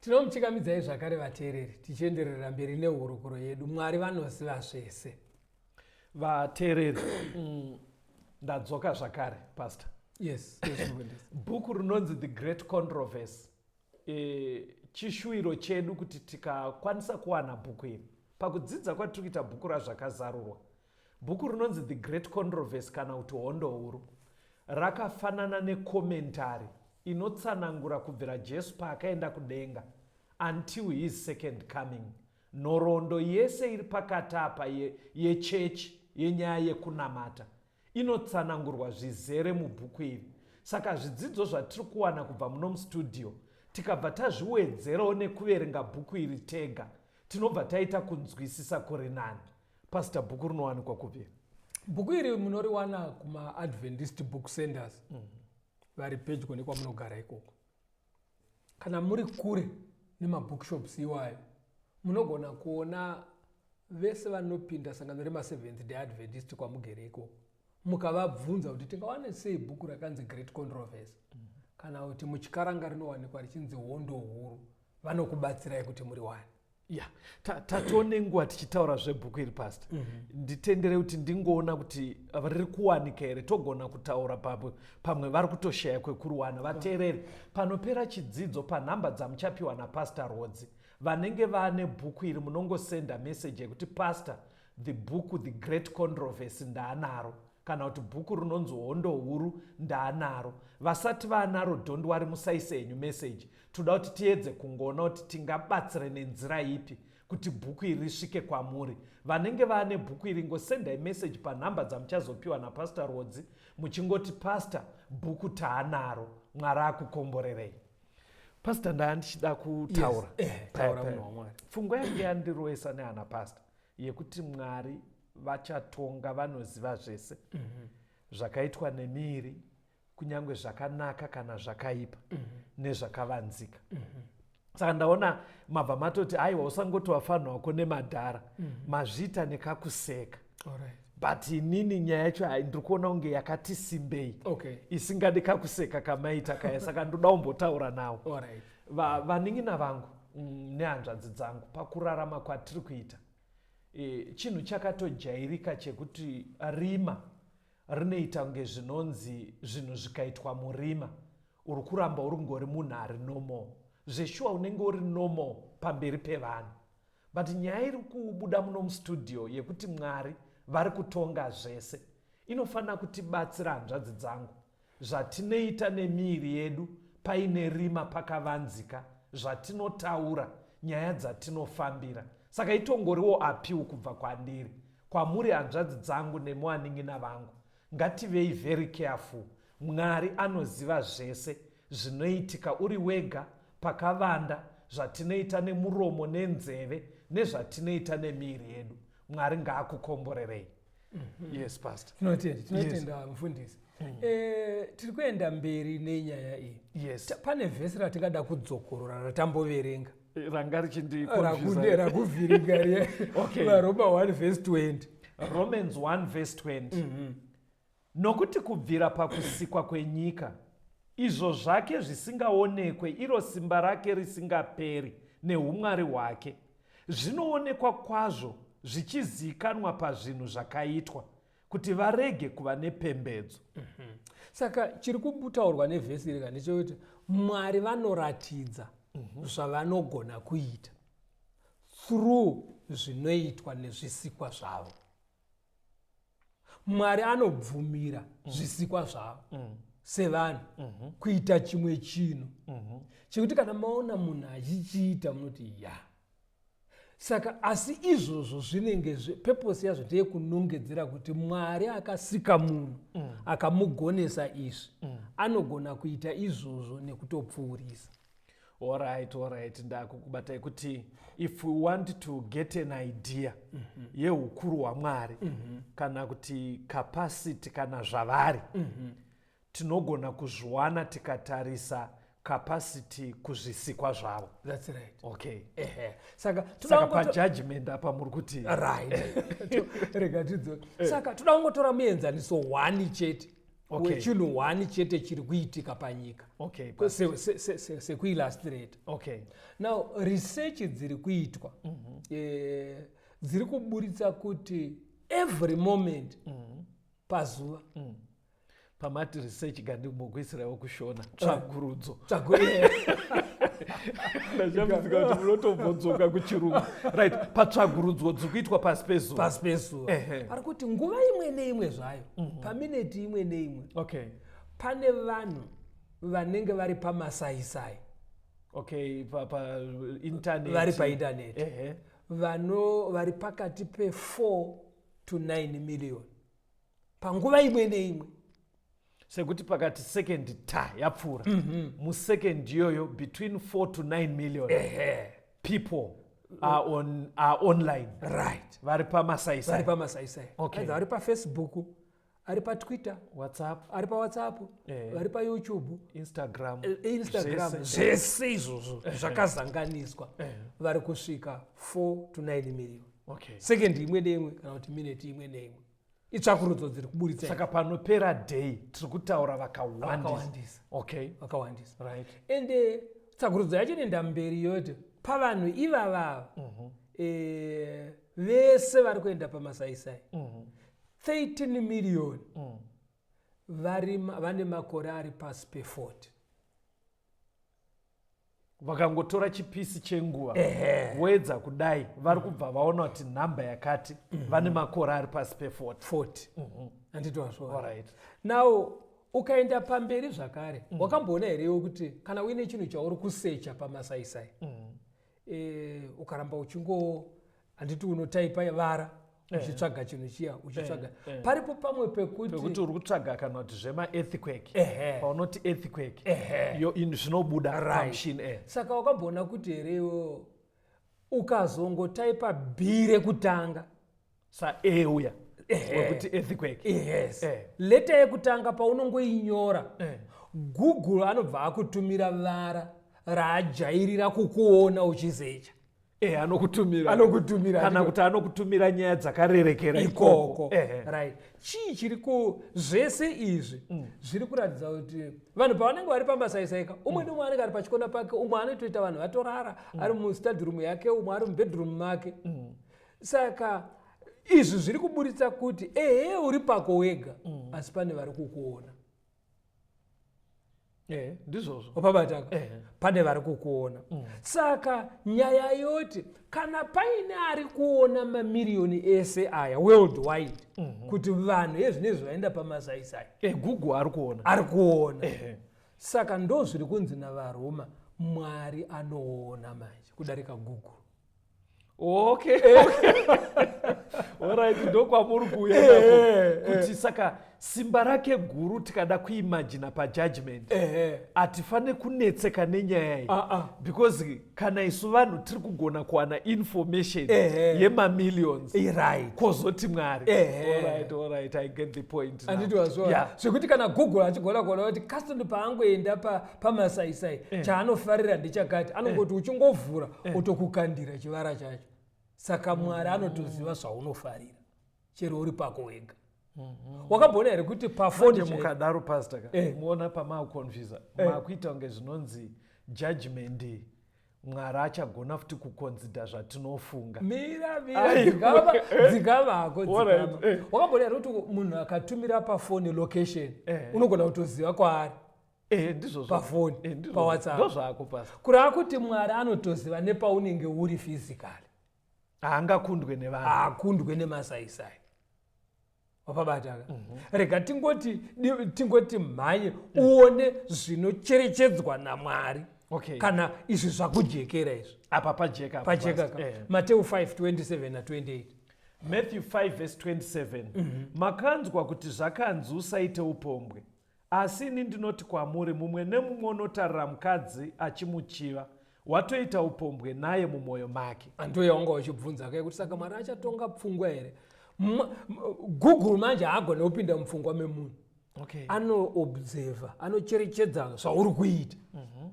Tinomuchikamidzai zvakare vateereri tichienderera mberi nehurukuro yedu. Mwari vanoziva zvese. Vateereri, ndadzoka zvakare pastor. Yes. Bhuku rinonzi The Great Controversy. Chishuwiro chedu kuti tikakwanisa kuwana bhuku iri pakudzidza kwatiri kuita bhuku razvakazarurwa. Bhuku rinonzi The Great Controversy kana kuti hondo huru rakafanana nekomentari inotsanangura kubvira Jesu paakaenda kudenga until his second coming. Nhoroondo yese iri pakati apa yechechi yenyaya yekunamata inotsanangurwa zvizere mubhuku iri. Saka zvidzidzo zvatiri kuwana kubva muno mustudio tikabva tazviwedzerawo nekuverenga bhuku iri tega tinobva taita kunzwisisa kuri nani. Pastor, bhuku rinowanikwa kupiri? Bhuku iri munoriwana kuma-Adventist book centers vari pedyo nekwamunogara ikoko. Kana muri kure nemabookshops iwayo munogona kuona vese vanopinda sangano rema-Seventh Day Adventist kwamugere ikoko. Mukavabvunza kuti tingawane sei bhuku rakanzi Great Controversy kana kuti muchikaranga rinowanikwa richinzi hondo huru, vanokubatsirai kuti muri wani. Tatione nguva tichitaura zvebhuku iri pastor. Nditendere kuti ndingoona kuti riri kuwanika here togona kutaura pamwe vari kutoshaya kwekuruwana. Vateereri, panopera chidzidzo panhamba dzamuchapiwa naPastor Rodzi, vanenge vane bhuku iri munongosenda message yekuti pastor, the book The Great Controversy ndaanaro, kana kuti bhuku rinonzi hondo huru ndaanaro. Vasati vaanaro don't worry, musaise henyu message. Toda kuti tiedze kungoona kuti tingabatsire nenzira ipi kuti bhuku iri risvike kwamuri. Vanenge vane bhuku iri ngosendai message panhamba dzamuchazopiwa naPastor Rodzi muchingoti pastor, bhuku taanaro, Mwari akukomborerei. Pastor, ndichida kutaura. Pfungwa yangu yandiroesa nehana pastor yekuti Mwari vachatonga vanoziva zvese zvakaitwa nemiri, kunyange zvakanaka kana zvakaipa nezvakavanzika. Saka ndaona mabva matoti aiwa usangotowafanwa wako nemadhara mazvita nekakuseka. But inini nyaya yacho ndiri kuona kunge yakati simbei isingadi kakuseka kamaita kaya. Saka ndoda kumbotaura nawo vanin'ina vangu nehanzvadzi dzangu pakurarama kwatiri kuita. Chinhu chakatojairika chekuti rima rinoita kunge zvinonzi zvinhu zvikaitwa murima uri kuramba uri ngori munhu ari normal. Zveshuwa unenge uri normal pamberi pevanhu. But nyaya iri kubuda muno mustudio yekuti Mwari vari kutonga zvese inofanira kutibatsira hanzvadzi dzangu. Zvatinoita nemiri yedu paine rima pakavanzika, zvatinotaura, nyaya dzatinofambira. Saka itongoriwo apiwo kubva kwandiri kwamuri hanzvadzi dzangu nemuwanin'ina vangu. Ngativei very careful. Mwari anoziva zvese zvinoitika uri wega, pakavanda, zvatinoita nemuromo nenzeve nezvatinoita nemiri yedu. Mwari ngaakukomborerei. Yes pastor. Tinotenda mufundisi. Tiri kuenda mberi nenyaya iyi. Yes. Pane vhesi ratingada kudzokorora ratamboverenga. Ranga richindikonfuse. Rakuvhiringa vaRoma 1 verse 20. Romans 1 verse 20. Nokuti kubvira pakusikwa kwenyika, izvo zvake zvisingaonekwe, iro simba rake risingaperi neumwari hwake, zvinoonekwa kwazvo zvichizikanwa pazvinhu zvakaitwa, kuti varege kuva nepembedzo. Saka chiri kubutaurwa nevhesi iri ndechekuti Mwari vanoratidza zvavanogona kuita through zvinoitwa nezvisikwa zvavo. Mwari anobvumira zvisikwa zvavo sevanhu kuita chimwe chinhu chekuti kana maona munhu achichiita munoti ya. Saka asi izvozvo zvinenge purpose yazvo ndeyekunongedzera kuti Mwari akasika munhu akamugonesa izvi anogona kuita izvozvo nekutopfuurisa. Alright, ndakukubatai kuti if we want to get an idea yeukuru hwaMwari kana kuti capacity kana zvavari tinogona kuzviwana tikatarisa capacity kuzvisikwa zvavo. That's right. Okay. Saka pajudgment apa muri kuti right. Rega tidzoke. Saka toda kungotora muenzaniso 1 chete Okay. wechinhu 1 chete chiri kuitika panyika Okay, sekuillustrate. Okay. Now research dziri kuitwa dziri kuburitsa kuti every moment pazuva Pamati research gandimbokuisirawo kushona tsvagurudzo. Ndachambidzika kuti munotobvunzuka kuchirungu. Right, patsvagurudzo dziri kuitwa pasi pezuva. Ari kuti nguva imwe neimwe zvayo pamineti imwe neimwe Okay. pane vanhu vanenge vari pamasaisai. Okay, internet. Vari paintaneti vari pakati pe4 to 9 million panguva imwe neimwe. Sekuti pakati second yapfura musecond iyoyo between 4 to 9 million people are online. Right. Vari pamasaisai. Okay. Vari paFacebook, ari paTwitter, WhatsApp, ari paWhatsApp, vari paYouTube, Instagram. Zvese izvozvo zvakazanganiswa vari kusvika 4 to 9 million. Okay. Second imwe neimwe kana kuti minute imwe neimwe. Itsvakurudzo dziri kuburitsa. Saka panopera day tiri kutaura vakawandisa. Okay. Vakawandisa. Right. Ende tsvakurudzo yacho inoenda mberi yoti pavanhu ivavava vese vari kuenda pamasaisai 13 million vane makore ari pasi pe40. Vakangotora chipisi chenguva wedza kudai vari kubva vaona kuti nhamba yakati vane makore ari pasi pe40. Anditwazvo. Now ukaenda pamberi zvakare wakamboona herewo kuti kana uine chinhu chauri kusecha pamasaisai ukaramba handiti unotaipa vara uchitsvaga chinhu chiya uchitsvaga paripo pamwe pekuti uri kutsvaga kana kuti zvema-earthquake paunoti earthquake zvinobuda pamushini. Saka wakamboona kuti herewo ukazongotaipa b rekutanga uya wekuti earthquake. Leta yekutanga paunongoinyora Google anobva akutumira vara raajairira kukuona uchisecha. Anokutumira kana kuti anokutumira nyaya dzakarerekera ikoko. Right. Chii chiriko zvese izvi zviri kuratidza kuti vanhu pavanenge vari pamasaisai umwe neumwe anenge ari pachikona pake, umwe anotoita vanhu vatorara ari mustadhirumu yake, umwe ari mubhedhurumu make. Saka izvi zviri kuburitsa kuti uri pako wega asi pane vari kukuona. Ndizvozvo Wapabataka pane vari kukuona. Saka nyaya yoti kana paine ari kuona mamiriyoni ese aya worldwide kuti vanhu ezvinezvi vaenda pamasaisai Google ari kuona. Saka ndo zviri kunzi navaroma Mwari anoona manje kudarika Google. Okay. Alright, ndokwamuri kuuya kuti saka simba rake guru tikada kuimagina pajudgment hatifane kunetseka nenyaya iyi because kana isu vanhu tiri kugona kuwana information yemamillions kwozoti Mwari. Alright, I get the point now. Anditwazvo zvekuti kana Google achigona kuona kuti custom paangoenda pamasaisai chaanofarira ndechakati anongoti uchingovhura otokukandira chivara chacho. Saka Mwari anotoziva zvaunofarira chero uri pako wega. Wakamboona here kuti pafoni mukadaro pastor muona pamaakonfisa maakuita kunge zvinonzi judgment Mwari achagona futi kukonzida zvatinofunga. Mira dzikavako. Wakamboona here kuti munhu akatumira pafoni location unogona kutoziva kwaari pafoni paWhatsApp. Kureva kuti Mwari anotoziva nepaunenge uri physically. Haangakundwe nevanhu. Haakundwe nemasaisai. Wapabataka. Rega tingoti mhanye uone zvinocherechedzwa naMwari. Kana izvi zvakujekera izvi. Apa pajeka. Matthew 5:27 na 28. Matthew 5:27. Makanzwa kuti zvakanzi usaite upombwe. Asi ini ndinoti kwamuri mumwe nemumwe unotarira mukadzi achimuchiva watoita upombwe naye mumwoyo make. Andoya wanga uchibvunza kai kuti saka Mwari achatonga pfungwa here? Google manje haagona kupinda mupfungwa memunhu. Anoobserva, anocherechedza zvauri kuita.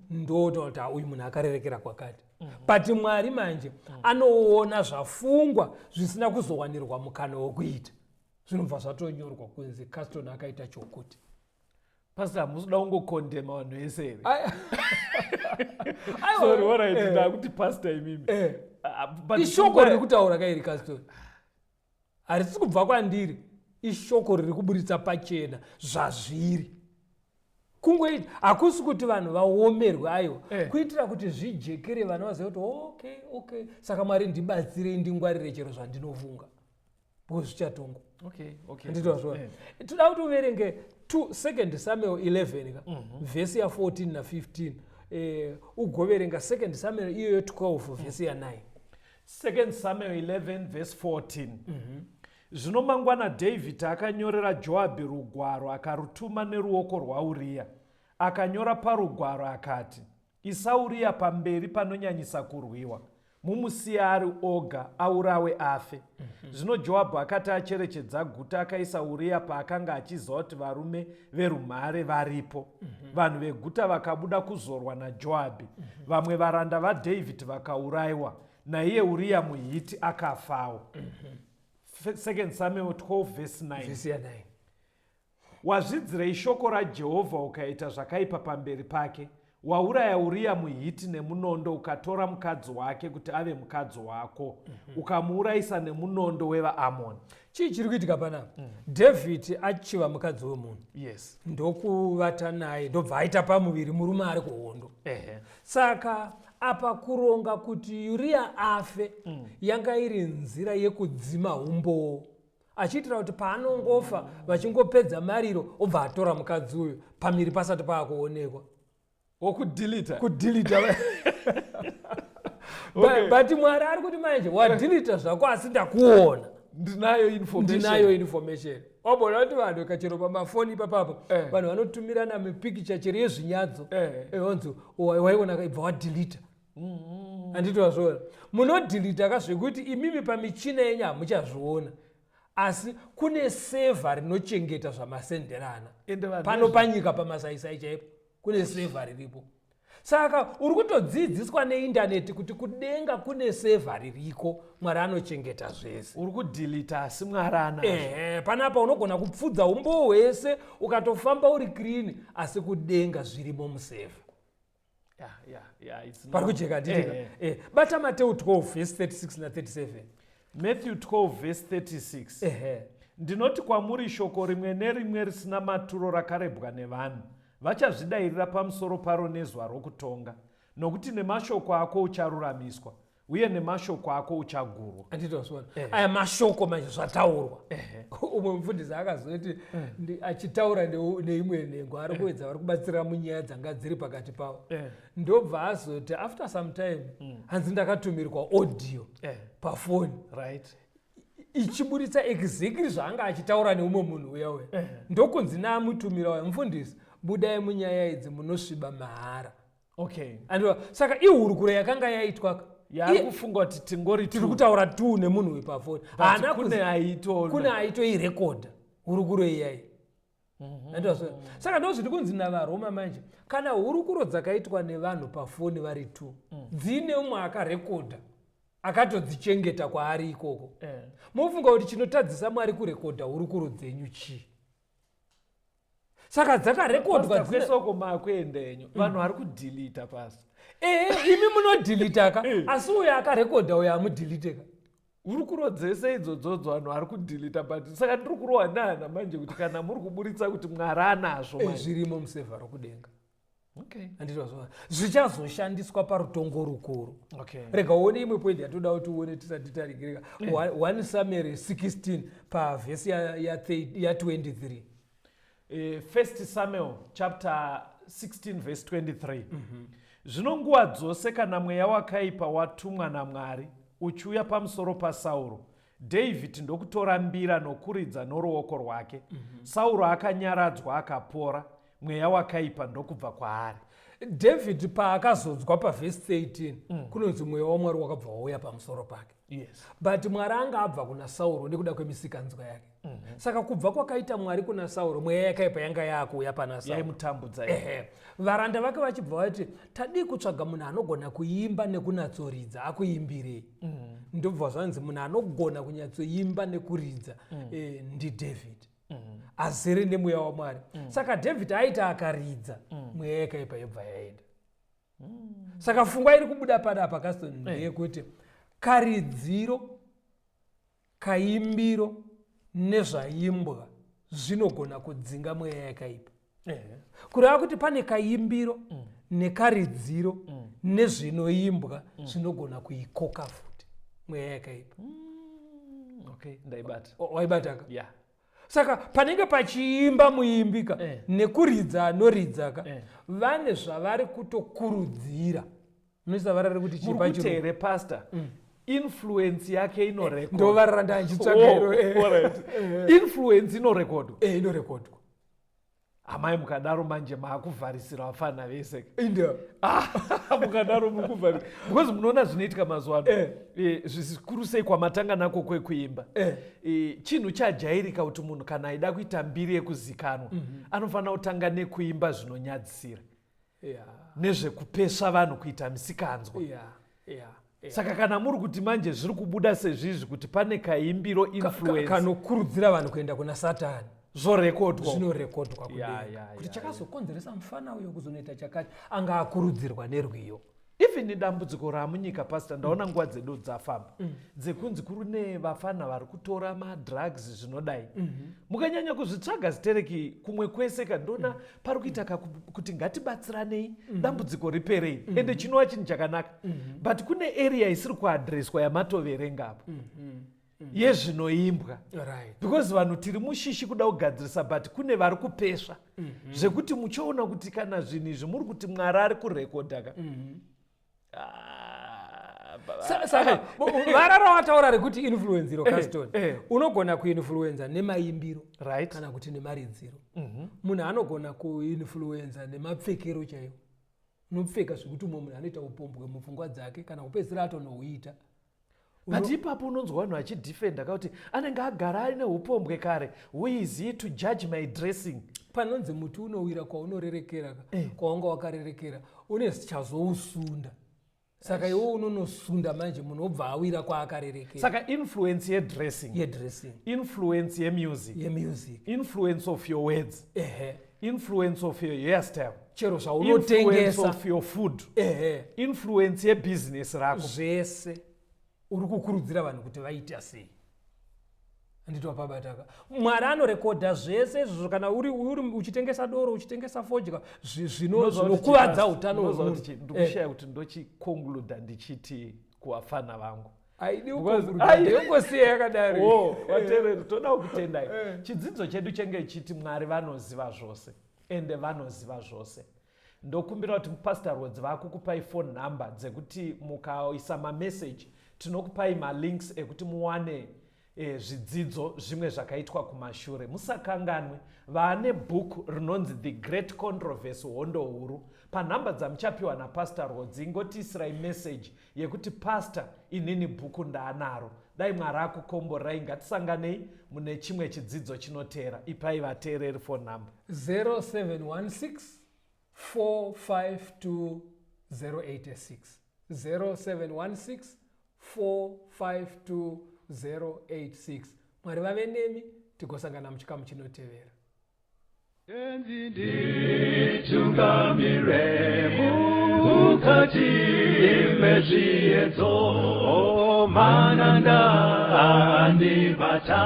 Ndoti uyu munhu akarerekera kwakati. But Mwari manje anoona zvafungwa zvisina kuzowanirwa mukana wokuita. Zvinobva zvatonyorwa kunzi Caston akaita chokuti. pastor hamusida kungokondema vanhu vese here. Aiwa. Sorry, alright, ndakuti pastor imimi. Ishoko riri kutaura kairi kastori. Harisi kubva kwandiri. Ishoko riri kuburitsa pachena zvazviri. Kungoita hakusi kuti vanhu vaomerwe aiwa. Kuitira kuti zvijekere vanhu vazive kuti okay. Saka Mwari ndibatsirei ndingwarire chero zvandinofunga. Zvichatongo. Okay. Nditozvo. Toda kuti uverenge 2 Samuel 11 vhesi ya 14 na 15. Ugoverenga 2 Samuel iyoyo 12 vhesi ya 9. 2 Samuel 11 verse 14. Zvino mangwana David akanyorera Joabhi rugwaro akarutuma neruoko rwaUria. Akanyora parugwaro akati, isa Uria pamberi panonyanyisa kurwiwa. Mumusiye ari oga aurawe afe. Zvino Joabhi akati acherechedza guta akaisa Uria paakanga achiziva kuti varume verumhare varipo. Vanhu veguta vakabuda kuzorwa naJoabhi. Vamwe varanda vaDhavhidhi vakaurayiwa. Naiye Uria muHiti akafawo. 2 Samuel 12 verse 9. Wazvidzirei shoko raJehovha ukaita zvakaipa pamberi pake. Wauraya Uria muHiti nemunondo ukatora mukadzi wake kuti ave mukadzi wako. Ukamuurayisa nemunondo wevaAmoni. Chii chiri kuitika panapa? David achiva mukadzi wemunhu. Yes. Ndokuvata naye ndobva aita pamuviri murume ari kuhondo. Saka apa kuronga kuti Uria afe yanga iri nzira yekudzima umbowo. Achiitira kuti paanongofa vachingopedza mariro obva atora mukadzi uyu pamiri pasati paakuonekwa. Okudilita. But Mwari ari kuti manje wadilita zvako asi ndakuona. Ndinayo information. Wabona kuti vanhu kachero pamafoni ipapapo vanhu vanotumirana mipikicha chero yezvinyadzo. Onzi waiona kaibva wadilita. Anditozvona. Munodilita kazvekuti imimi pamichina yenyu hamuchazviona. Asi kune seva rinochengeta zvamasenderana. Pano panyika pamasaisai chaipo. Kune seva riripo. Saka uri kutodzidziswa neindaneti kuti kudenga kune seva ririko Mwari anochengeta zvese. Uri kudilita asi Mwari anazvo. Panapa unogona kupfudza umbowo hwese ukatofamba uri clean asi kudenga zvirimo museva. Pari kujeka nditika. Bata Mateo 12 verse 36 na 37. Matthew 12 verse 36. Ndinoti kwamuri shoko rimwe nerimwe risina maturo rakarebwa nevanhu. Vachazvidayirira pamusoro paro nezuva rokutonga. Nokuti nemashoko ako ucharuramiswa. Uye nemashoko ako uchagurwa. Anditozvona. Aya mashoko manje zvataurwa. Umwe mufundisi akazoti achitaura neimwe nhengo ari kuedza vari kubatsira munyaya dzanga dziri pakati pavo. Ndobva azoti after some time hanzi ndakatumirwa audio pafoni. Right. Ichiburitsa exactly zvaanga achitaura neumwe munhu uya. Ndokunzi naamutumira uya mufundisi. Budai munyaya idzi munosviba mahara. Okay. Saka ihurukuro yakanga yaitwa. Yari kufunga kuti tingori tiri kutaura tu nemunhu wepafoni. Hana kune aitoirekodha hurukuro iyai. Saka ndozviri kunzi navaRoma manje. Kana hurukuro dzakaitwa nevanhu pafoni vari tu. Dzine umwe akarekodha. Akatodzichengeta kwaari ikoko. Mufunga kuti chinotadzisa Mwari kurekodha hurukuro dzenyu chii? Saka dzakarekodwa dzesoko makwenda enyu. Vanhu vari kudilita pasi. Imi munodilitaka asi uyo akarekodha uyo amudiliteka. Hurukuro dzese idzodzo vanhu vari kudilita but saka tiri kurohwa nana manje kuti kana muri kuburitsa kuti Mwari anazvo manje. Zvirimo musevha rokudenga. Okay. Anditozvona. Zvichazoshandiswa parutongo rukuru. Okay. Rega uone imwe point yatoda kuti uone tisati taringirika. 1 Samuel 16 pavhesi ya 23. 1 Samuel chapter 16 verse 23. Zvino nguva dzose kana mweya wakaipa watumwa naMwari uchiuya pamusoro paSauro, David ndokutora mbira nokuridza noruoko rwake. Sauro akanyaradzwa akapora, mweya wakaipa ndokubva kwaari. David paakazodzwa pavhesi 18 kunonzi mweya waMwari wakabva wauya pamusoro pake. Yes. But Mwari anga abva kuna Sauro nekuda kwemisikanzwa yake. Saka kubva kwakaita Mwari kuna Sauro mweya yakaipa yanga yakuuya pana Sauro. Yaimutambudza. Varanda vake vachibva vati tadi kutsvaga munhu anogona kuimba nekunatsoridza akuimbirei. Ndobva zvanzi munhu anogona kunyatsoimba nekuridza ndiDavid. azere nemweya waMwari. Saka David aita akaridza mweya yakaipa yobva yaenda. Saka pfungwa iri kubuda panapa Caston ndeyekuti karidziro, kaimbiro nezvaimbwa zvinogona kudzinga mweya yakaipa. Kureva kuti pane kaimbiro nekaridziro nezvinoimbwa zvinogona kuikoka futi mweya yakaipa. Waibata? Yeah. Saka panenge pachiimba muimbika nekuridza anoridzaka vane zvavari kutokurudzira. Munoisa varari kuti chipa chitere pastor. Influence yake inorekod. Ndo varanda nchitsvaga iro. Influence inorekodwa. Inorekodwa. Amai mukadaro manje maakuvharisira vafana vese. Ndio. Mukadaro mukuvharisa. Because munoona zvinoitika mazuva ano. Zvikuru sei kwamatanga nako kwekuimba. Chinhu chajairika kuti munhu kana aida kuita mbiri yekuzikanwa anofanira kutanga nekuimba zvinonyadzisira. Nezvekupesva vanhu kuita misikanzwa. Saka kana muri kuti manje zviri kubuda sezvizvi kuti pane kaimbiro influence kanokurudzira vanhu kuenda kuna Satani. Zvorekodwa. Zvinorekodwa kudenga. Kuti chakazokonzeresa mufana uyo kuzonoita chakati anga akurudzirwa nerwiyo. Even dambudziko ramunyika pastor ndaona nguva dzedu dzafamba. Dzekunzi kuri nevafana vari kutora madrugs zvinodai. Mukanyanya kuzvitsvaga zitereki kumwe kwese kandoona pari kuita kuti ngatibatsiranei dambudziko riperei. Ende chinova chinhu chakanaka. But kune area isiri kuadreswa yamatoverenga apo. Yezvinoimbwa. Because vanhu tiri mushishi kuda kugadzirisa but kune vari kupesva. Zvekuti muchiona kuti kana zvinhu izvi muri kuti Mwari ari kurekodha ka. Saka varara wataura rekuti influence iro Caston. Unogona kuinfluenza nemaimbiro kana kuti nemaridziro. Munhu anogona kuinfluenza nemapfekero chaiwo. Unopfeka zvekuti munhu anoita upombwe mupfungwa dzake kana kupedzisira atonohuita. But ipapo unonzwa vanhu vachidefenda kuti anenge agara aine upombwe kare. Who is he to judge my dressing? Panonzi muti unowira kwaunorerekera kwaunga wakarerekera une chazousunda. Saka iwe unonosunda manje munhu obva awira kwaakarerekera. Saka influence yedressing. Influence yemusic. Influence of your words. Influence of your hairstyle. Chero zvaunotengesa. Influence of your food. Influence yebusiness rako. Zvese uri kukurudzira vanhu kuti vaita sei. Andito pabataka. Mwari anorekodha zvese izvo kana uri uchitengesa doro, uchitengesa fodya, zvinokuvadza utano hwemunhu. Ndikushaya kuti ndochiconcluda ndichiti kuvafana vangu. Aidi ukongosiya yakadaro. Vateereri toda kutendai. Chidzidzo chedu chenge chiti Mwari vanoziva zvose. Ende vanoziva zvose. Ndokumbira kuti Pastor Rhodes vakukupai phone number dzekuti mukaisa mamessage tinokupai malinks ekuti muwane zvidzidzo zvimwe zvakaitwa kumashure. Musakanganwe vane book rinonzi The Great Controversy, hondo huru. Panhamba dzamuchapiwa naPastor Rhodes ingotisirai message yekuti pastor inini bhuku ndaanaro. Dai Mwari akukomborai, ngatisanganei mune chimwe chidzidzo chinoteera. Ipai vateereri phone number 0716 452 086 0716 452 086. Mwari vave nemi tigosangana muchikamu chinotevera. Tungamire mukati mezviedzo mananda andibata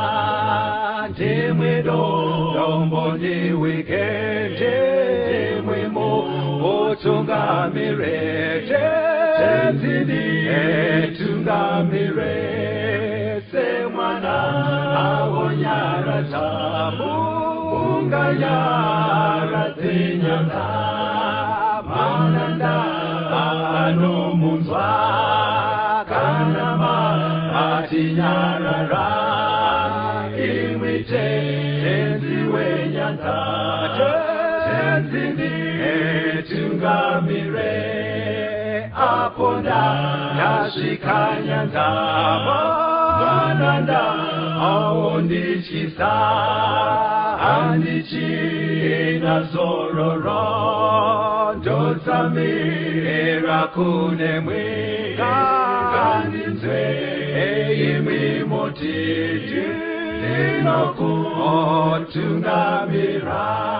ndimwedo domboni wikende mwimo otungamire tenzini tungamire se mwana awonyara tamu unganyara zinyanga mananda anomunzwa kana matinyarara imwite tenzi wenyanza tenzini tungamire aponda nasvika nyanza mananda aondichisa andichina zororo ndotsamira kune mwika ngandinzwe imwi motiti ndinokuona Otungamira